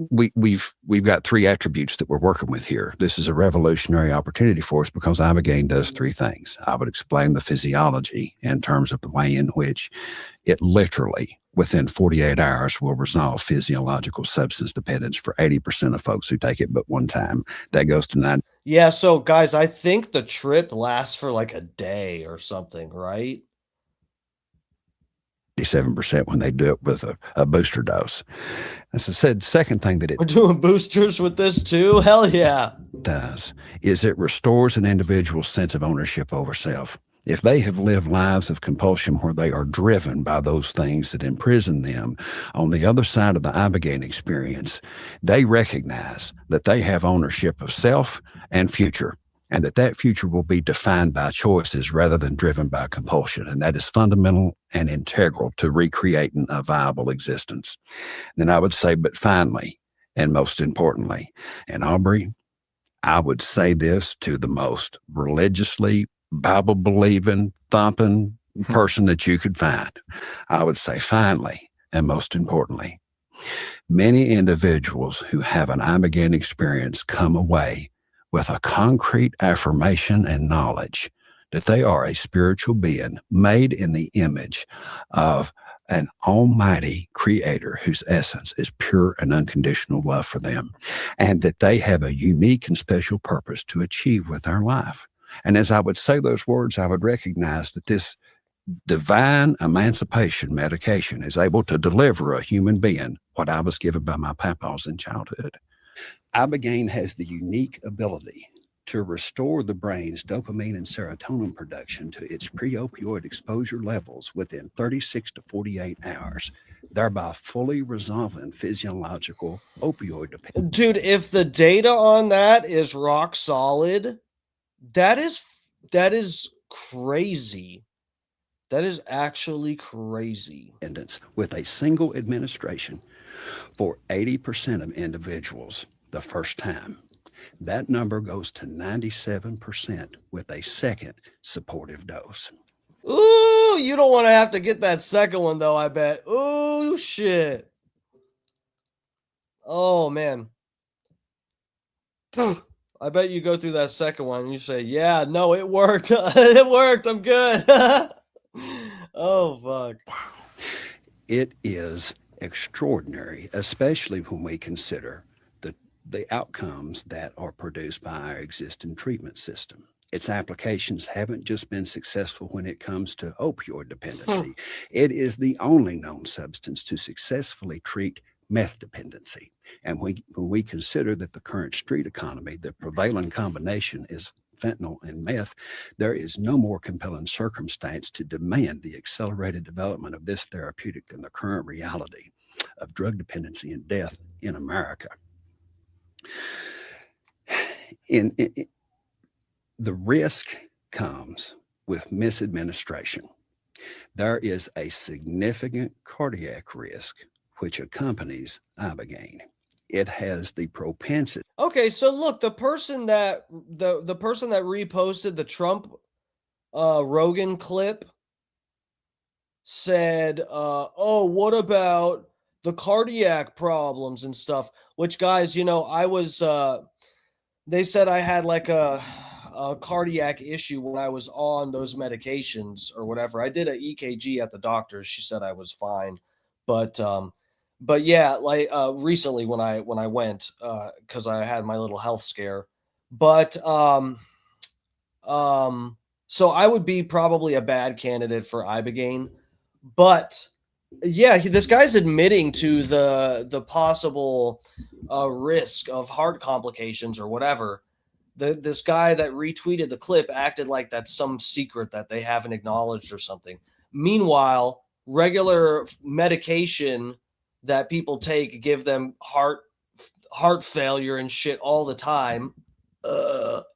We've got three attributes that we're working with here. This is a revolutionary opportunity for us because Ibogaine does three things. I would explain the physiology in terms of the way in which it literally, within 48 hours, will resolve physiological substance dependence for 80% of folks who take it but one time. That goes to 9. Yeah, so guys, I think the trip lasts for like a day or something, right? 87% when they do it with a booster dose. As I said, second thing that it We're doing boosters with this too? Hell yeah. does is it restores an individual's sense of ownership over self. If they have lived lives of compulsion where they are driven by those things that imprison them, on the other side of the Ibogaine experience, they recognize that they have ownership of self and future, and that future will be defined by choices rather than driven by compulsion. And that is fundamental and integral to recreating a viable existence. Then I would say, but finally, and most importantly, and Aubrey, I would say this to the most religiously Bible-believing, thumping person that you could find. I would say, finally, and most importantly, many individuals who have an Ibogaine experience come away with a concrete affirmation and knowledge that they are a spiritual being made in the image of an almighty creator whose essence is pure and unconditional love for them, and that they have a unique and special purpose to achieve with their life. And as I would say those words, I would recognize that this divine emancipation medication is able to deliver a human being what I was given by my papas in childhood. Ibogaine has the unique ability to restore the brain's dopamine and serotonin production to its pre-opioid exposure levels within 36 to 48 hours, thereby fully resolving physiological opioid dependence. Dude, if the data on that is rock solid, that is crazy. That is actually crazy. With a single administration for 80% of individuals the first time. That number goes to 97% with a second supportive dose. Ooh, you don't want to have to get that second one, though, I bet. Ooh, shit. Oh, man. I bet you go through that second one and you say, yeah, no, it worked. It worked. I'm good. Oh, fuck. It is extraordinary, especially when we consider the outcomes that are produced by our existing treatment system. Its applications haven't just been successful when it comes to opioid dependency. It is the only known substance to successfully treat meth dependency. And when we consider that the current street economy, the prevailing combination is fentanyl and meth, there is no more compelling circumstance to demand the accelerated development of this therapeutic than the current reality of drug dependency and death in America. The risk comes with misadministration. There is a significant cardiac risk which accompanies Ibogaine. It has the propensity. Okay, so look, the person that reposted the Trump Rogan clip said, oh, what about the cardiac problems and stuff? Which, guys, you know, I was they said I had like a cardiac issue when I was on those medications or whatever. I did an EKG at the doctor's. She said I was fine, but yeah, like recently when I went because I had my little health scare, but so I would be probably a bad candidate for Ibogaine, but yeah, this guy's admitting to the possible risk of heart complications or whatever. This guy that retweeted the clip acted like that's some secret that they haven't acknowledged or something. Meanwhile, regular medication that people take give them heart failure and shit all the time.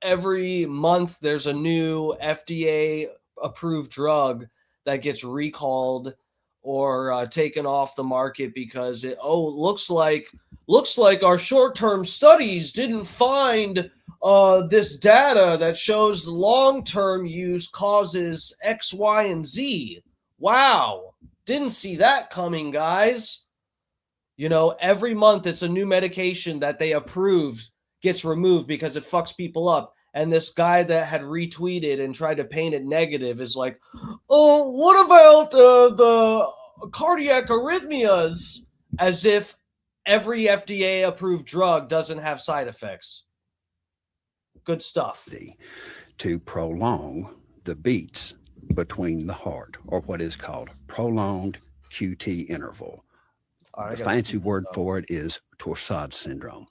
Every month there's a new FDA approved drug that gets recalled or taken off the market because it looks like our short-term studies didn't find this data that shows long-term use causes X, Y, and Z. Wow, didn't see that coming, guys. You know, every month it's a new medication that they approved gets removed because it fucks people up. And this guy that had retweeted and tried to paint it negative is like, oh, what about the cardiac arrhythmias? As if every FDA approved drug doesn't have side effects. Good stuff. To prolong the beats between the heart, or what is called prolonged QT interval. The fancy word for it is Torsades syndrome.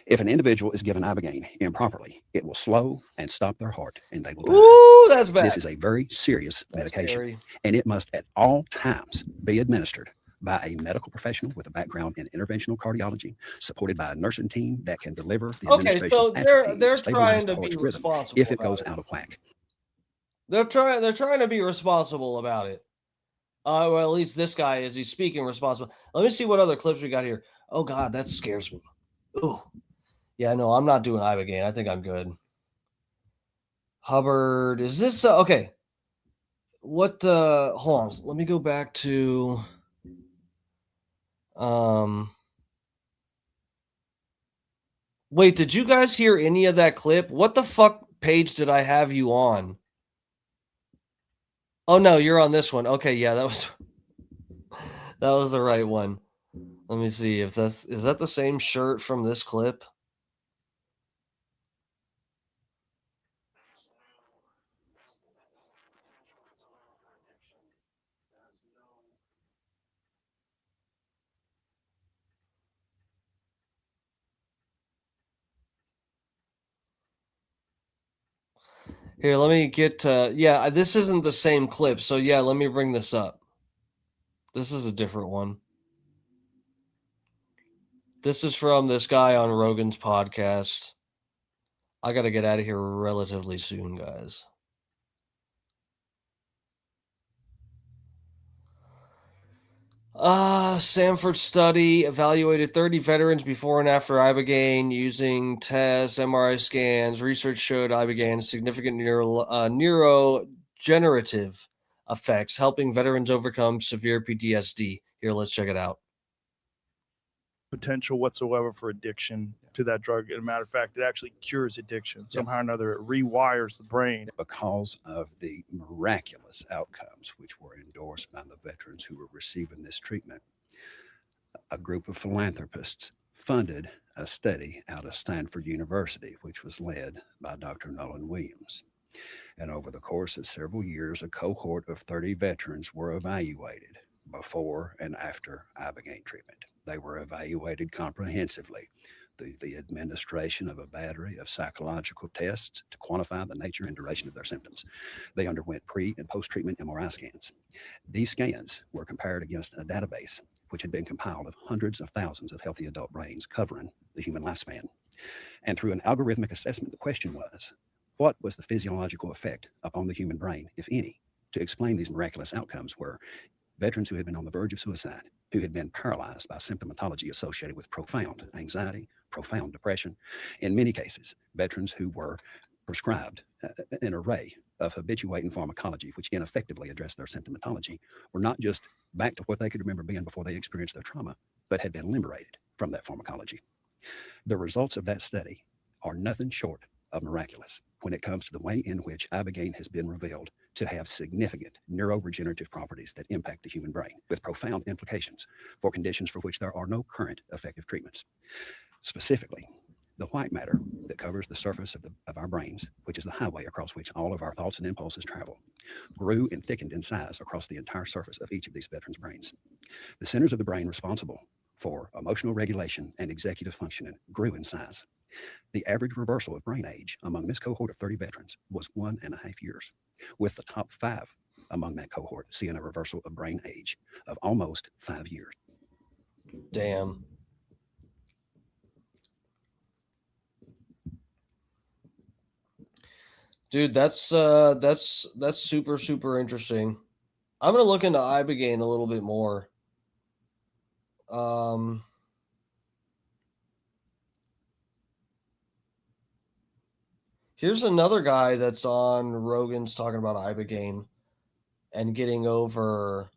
If an individual is given Ibogaine improperly, it will slow and stop their heart and they will die. Ooh, that's bad. This is a very serious medication, and it must at all times be administered by a medical professional with a background in interventional cardiology, supported by a nursing team that can deliver the administration. So they're trying to be responsible if it goes out of whack. They're trying to be responsible about it. Well, at least this guy is. He's speaking responsible. Let me see what other clips we got here. Oh God, that scares me. Ooh, yeah, no, I'm not doing Ibogaine. I think I'm good. Hubbard, is this okay? What the? Hold on, let me go back to. Wait, did you guys hear any of that clip? What the fuck page did I have you on? Oh no, you're on this one. Okay, yeah, that was the right one. Let me see if is that the same shirt from this clip? Here, let me get yeah, this isn't the same clip. So yeah, let me bring this up. This is a different one. This is from this guy on Rogan's podcast. I got to get out of here relatively soon, guys. Sanford study evaluated 30 veterans before and after Ibogaine using tests, MRI scans. Research showed Ibogaine significant neurodegenerative effects, helping veterans overcome severe PTSD. Here, let's check it out. Potential whatsoever for addiction to that drug. As a matter of fact, it actually cures addiction. Somehow or another, it rewires the brain. Because of the miraculous outcomes which were endorsed by the veterans who were receiving this treatment, a group of philanthropists funded a study out of Stanford University, which was led by Dr. Nolan Williams. And over the course of several years, a cohort of 30 veterans were evaluated before and after Ibogaine treatment. They were evaluated comprehensively through the administration of a battery of psychological tests to quantify the nature and duration of their symptoms. They underwent pre- and post-treatment MRI scans. These scans were compared against a database which had been compiled of hundreds of thousands of healthy adult brains covering the human lifespan. And through an algorithmic assessment, the question was, what was the physiological effect upon the human brain, if any, to explain these miraculous outcomes were veterans who had been on the verge of suicide, who had been paralyzed by symptomatology associated with profound anxiety, profound depression. In many cases, veterans who were prescribed an array of habituating pharmacology, which ineffectively addressed their symptomatology, were not just back to what they could remember being before they experienced their trauma, but had been liberated from that pharmacology. The results of that study are nothing short of miraculous when it comes to the way in which Ibogaine has been revealed to have significant neuroregenerative properties that impact the human brain, with profound implications for conditions for which there are no current effective treatments. Specifically, the white matter that covers the surface of our brains, which is the highway across which all of our thoughts and impulses travel, grew and thickened in size across the entire surface of each of these veterans' brains. The centers of the brain responsible for emotional regulation and executive functioning grew in size. The average reversal of brain age among this cohort of 30 veterans was 1.5 years, with the top 5 among that cohort seeing a reversal of brain age of almost 5 years. Damn. Dude, that's super, super interesting. I'm gonna look into Ibogaine a little bit more. Here's another guy that's on Rogan's talking about Ibogaine and getting over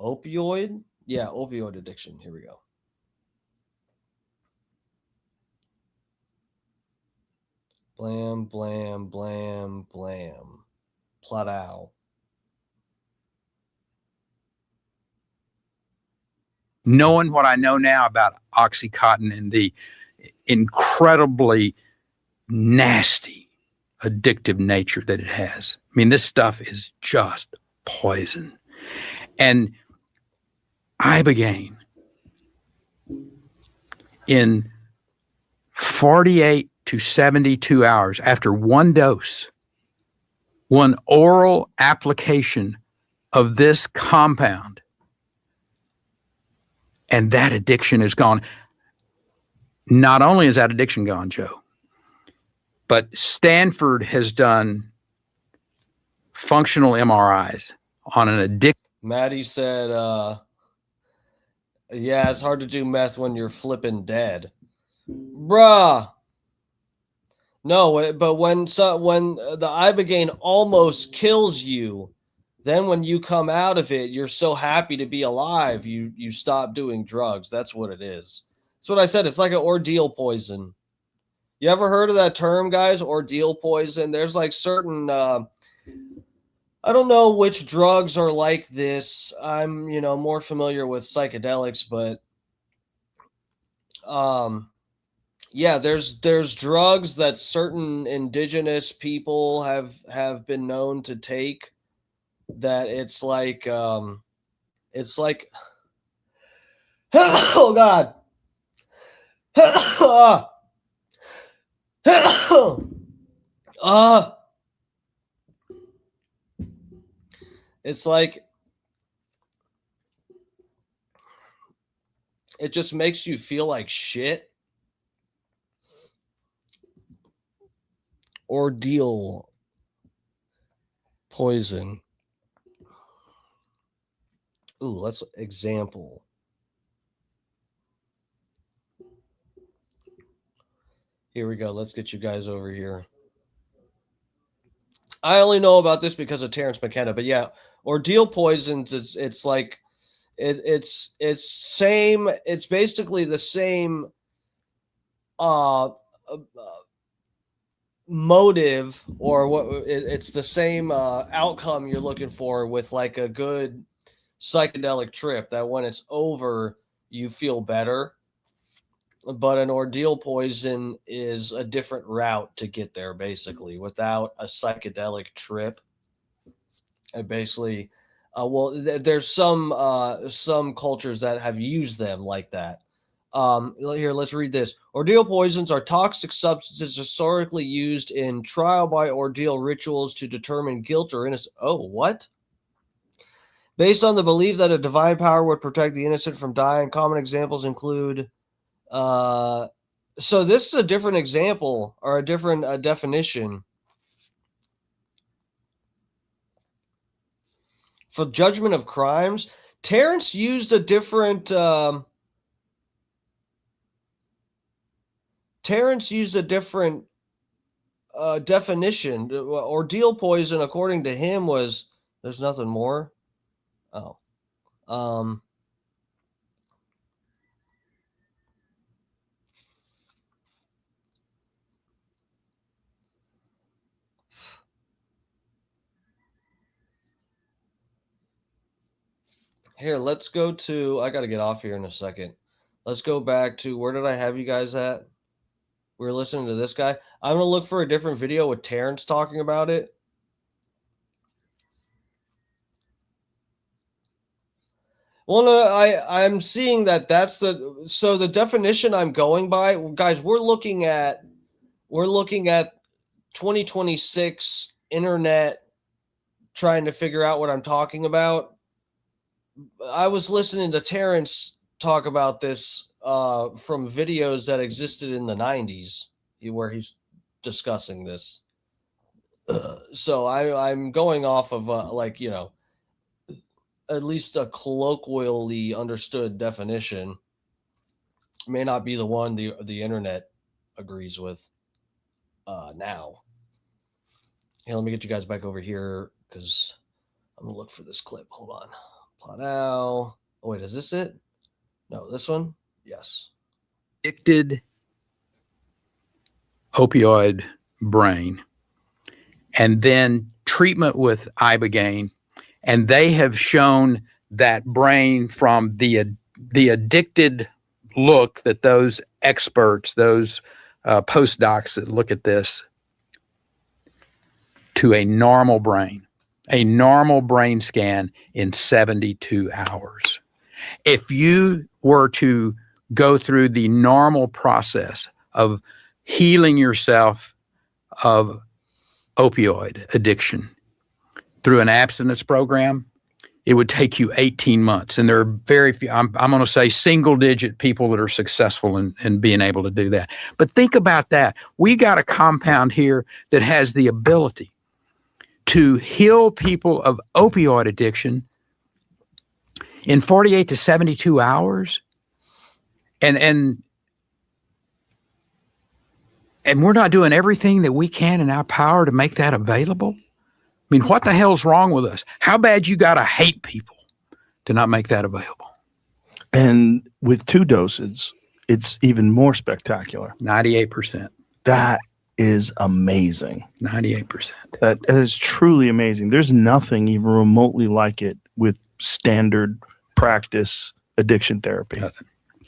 opioid. Yeah, opioid addiction. Here we go. Blam, blam, blam, blam. Pladow. Knowing what I know now about Oxycontin and the incredibly nasty, addictive nature that it has. I mean, this stuff is just poison. And Ibogaine, in 48 to 72 hours after one dose, one oral application of this compound, and that addiction is gone. Not only is that addiction gone, Joe, but Stanford has done functional MRIs on an addiction. Maddie said, yeah, it's hard to do meth when you're flipping dead. Bruh. No, but when the Ibogaine almost kills you, then when you come out of it, you're so happy to be alive, you stop doing drugs. That's what it is. That's what I said. It's like an ordeal poison. You ever heard of that term, guys? Ordeal poison. There's like certain, I don't know which drugs are like this. I'm, more familiar with psychedelics, but, yeah, there's drugs that certain indigenous people have been known to take that it's like, oh God. It's like it just makes you feel like shit. Ordeal poison. Ooh, let's example. Here we go. Let's get you guys over here. I only know about this because of Terrence McKenna, but yeah, ordeal poisons. It's like it's same. It's basically the same motive, or what it's the same outcome you're looking for with like a good psychedelic trip, that when it's over you feel better. But an ordeal poison is a different route to get there, basically, without a psychedelic trip. And basically, there's some cultures that have used them like that. Here, let's read this. Ordeal poisons are toxic substances historically used in trial by ordeal rituals to determine guilt or innocence. Oh, what? Based on the belief that a divine power would protect the innocent from dying, common examples include. So this is a different example, or a different definition. For judgment of crimes, Terrence used a different definition. Ordeal poison, according to him, was there's nothing more. Oh. Here, let's go to, I got to get off here in a second. Let's go back to, where did I have you guys at? We were listening to this guy. I'm going to look for a different video with Terrence talking about it. Well, no, I'm seeing that that's the definition I'm going by. Guys, we're looking at 2026 internet, trying to figure out what I'm talking about. I was listening to Terrence talk about this from videos that existed in the 90s where he's discussing this. So I'm going off of like, you know, at least a colloquially understood definition. May not be the one the internet agrees with now. Hey, let me get you guys back over here because I'm going to look for this clip. Hold on. Plot out. Oh, wait, is this it? No, this one? Yes. Addicted opioid brain, and then treatment with Ibogaine. And they have shown that brain from the addicted look that those experts, those postdocs that look at this, to a normal brain scan in 72 hours. If you were to go through the normal process of healing yourself of opioid addiction through an abstinence program, it would take you 18 months. And there are very few, I'm going to say single-digit people that are successful in being able to do that. But think about that. We got a compound here that has the ability to heal people of opioid addiction in 48 to 72 hours. And we're not doing everything that we can in our power to make that available. I mean, what the hell's wrong with us? How bad you got to hate people to not make that available? And with 2 doses, it's even more spectacular. 98%. That is amazing. 98%. That is truly amazing. There's nothing even remotely like it with standard practice addiction therapy.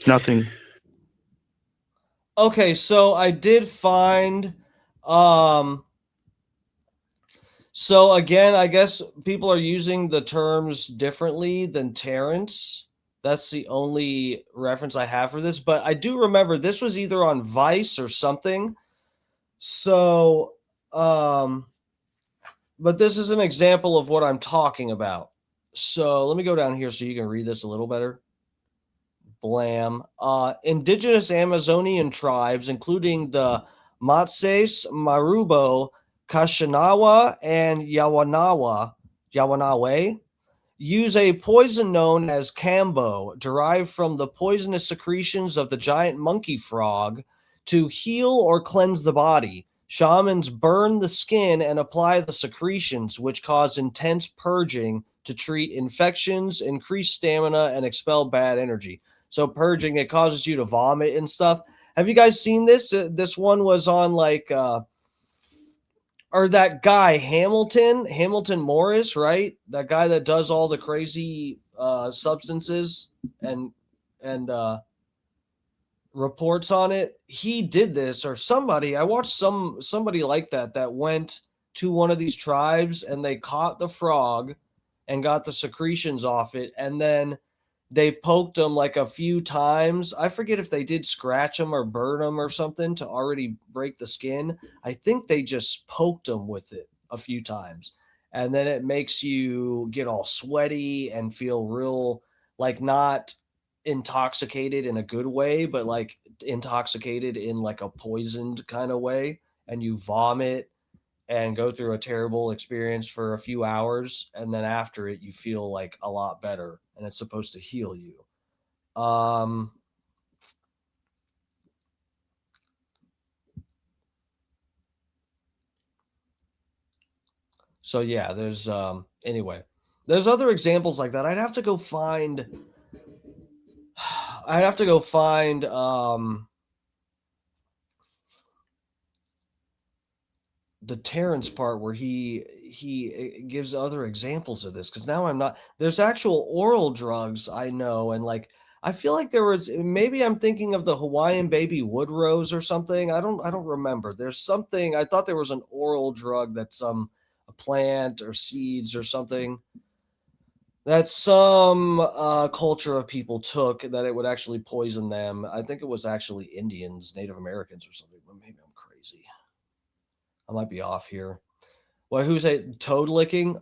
Nothing. Okay, so I did find so again, I guess people are using the terms differently than Terrence. That's the only reference I have for this, but I do remember this was either on Vice or something. So But this is an example of what I'm talking about. So let me go down here so you can read this a little better. Blam. Indigenous Amazonian tribes, including the Matses, Marubo, Kashinawa, and Yawanawe, use a poison known as kambo, derived from the poisonous secretions of the giant monkey frog, to heal or cleanse the body. Shamans burn the skin and apply the secretions, which cause intense purging to treat infections, increase stamina, and expel bad energy. So purging, it causes you to vomit and stuff. Have you guys seen this? This one was on like or that guy Hamilton Morris, right? That guy that does all the crazy substances and reports on it. He did this, or somebody. I watched somebody like that went to one of these tribes and they caught the frog and got the secretions off it, and then they poked him like a few times. I forget if they did scratch him or burn him or something to already break the skin. I think they just poked him with it a few times. And then it makes you get all sweaty and feel real, like not intoxicated in a good way, but like intoxicated in like a poisoned kind of way. And you vomit and go through a terrible experience for a few hours, and then after it you feel like a lot better, and it's supposed to heal you. So yeah, there's anyway, there's other examples like that. I'd have to go find the Terrence part where he gives other examples of this, because now I'm not, there's actual oral drugs I know, and like I feel like there was, maybe I'm thinking of the Hawaiian baby wood rose or something. I don't remember. There's something, I thought there was an oral drug that's a plant or seeds or something that some culture of people took that it would actually poison them. I think it was actually Indians, Native Americans or something, but maybe I'm crazy. I might be off here. Well, who's a toad licking?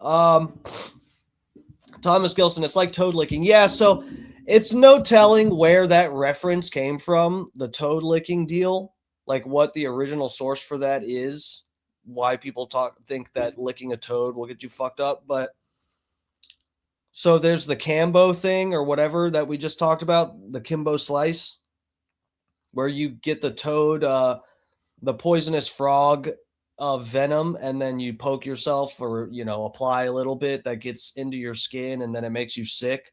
Thomas Gilson, it's like toad licking. Yeah, so it's no telling where that reference came from, the toad licking deal, like what the original source for that is, why people think that licking a toad will get you fucked up. But so there's the Cambo thing or whatever that we just talked about, the Kimbo slice, where you get the toad, the poisonous frog of venom, and then you poke yourself or apply a little bit that gets into your skin, and then it makes you sick.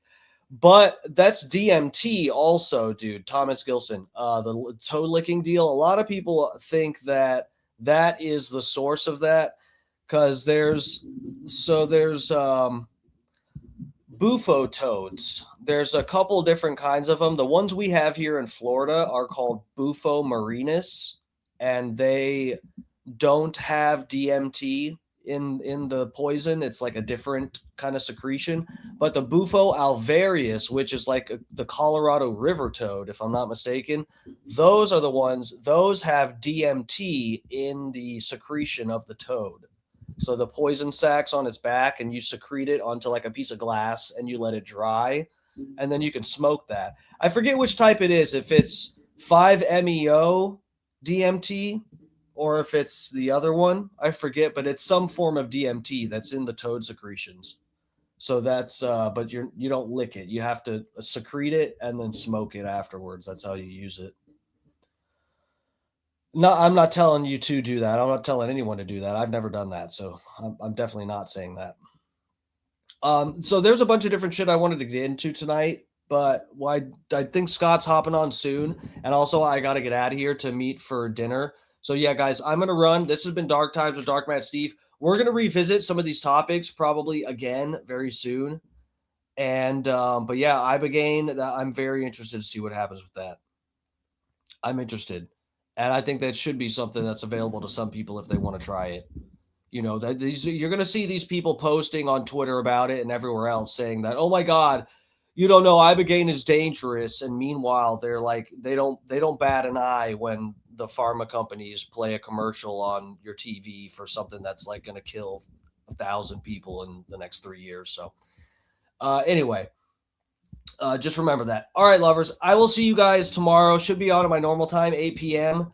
But that's DMT also, dude. Thomas Gilson, the toad licking deal, a lot of people think that is the source of that, because there's bufo toads. There's a couple different kinds of them. The ones we have here in Florida are called Bufo marinus, and they don't have DMT in the poison. It's like a different kind of secretion. But the Bufo alvarius, which is like the Colorado river toad, if I'm not mistaken, those are the ones, those have DMT in the secretion of the toad. So the poison sacs on its back, and you secrete it onto like a piece of glass and you let it dry, and then you can smoke that. I forget which type it is, if it's 5-MeO DMT or if it's the other one, I forget, but it's some form of DMT that's in the toad secretions. So that's, but you don't lick it. You have to secrete it and then smoke it afterwards. That's how you use it. No, I'm not telling you to do that. I'm not telling anyone to do that. I've never done that. So I'm definitely not saying that. So there's a bunch of different shit I wanted to get into tonight, but I think Scott's hopping on soon. And also I got to get out of here to meet for dinner. So yeah, guys, I'm going to run. This has been Dark Times with Dark Matt Steve. We're going to revisit some of these topics probably again very soon. And, but yeah, Ibogaine, I'm very interested to see what happens with that. I'm interested. And I think that should be something that's available to some people if they want to try it. You're going to see these people posting on Twitter about it and everywhere else saying that, oh my God, you don't know, Ibogaine is dangerous. And meanwhile, they're like, they don't bat an eye when the pharma companies play a commercial on your TV for something that's like going to kill 1,000 people in the next 3 years. So anyway, just remember that. All right, lovers, I will see you guys tomorrow. Should be on at my normal time, 8 p.m.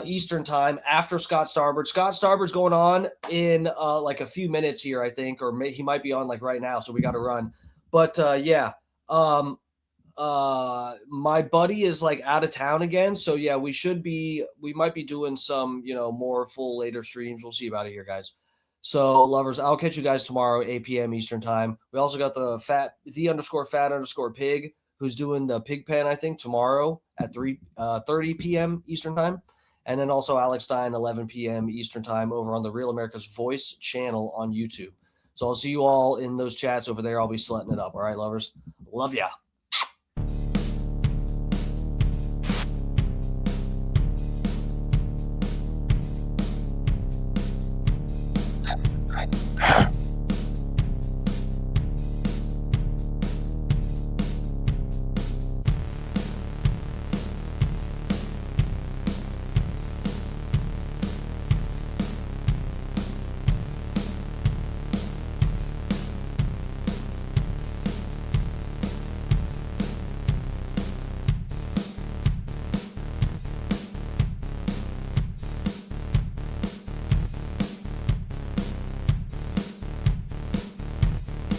Eastern time after Scott Starbird. Scott Starbird's going on in like a few minutes here, I think, or he might be on like right now. So we got to run. But yeah, my buddy is like out of town again. So yeah, we might be doing some, more full later streams. We'll see about it here, guys. So lovers, I'll catch you guys tomorrow, 8 p.m. Eastern time. We also got the _fat_pig who's doing the pig pen, I think, tomorrow at 3:30 p.m. Eastern time. And then also Alex Stein, 11 p.m. Eastern time over on the Real America's Voice channel on YouTube. So I'll see you all in those chats over there. I'll be slutting it up. All right, lovers. Love ya.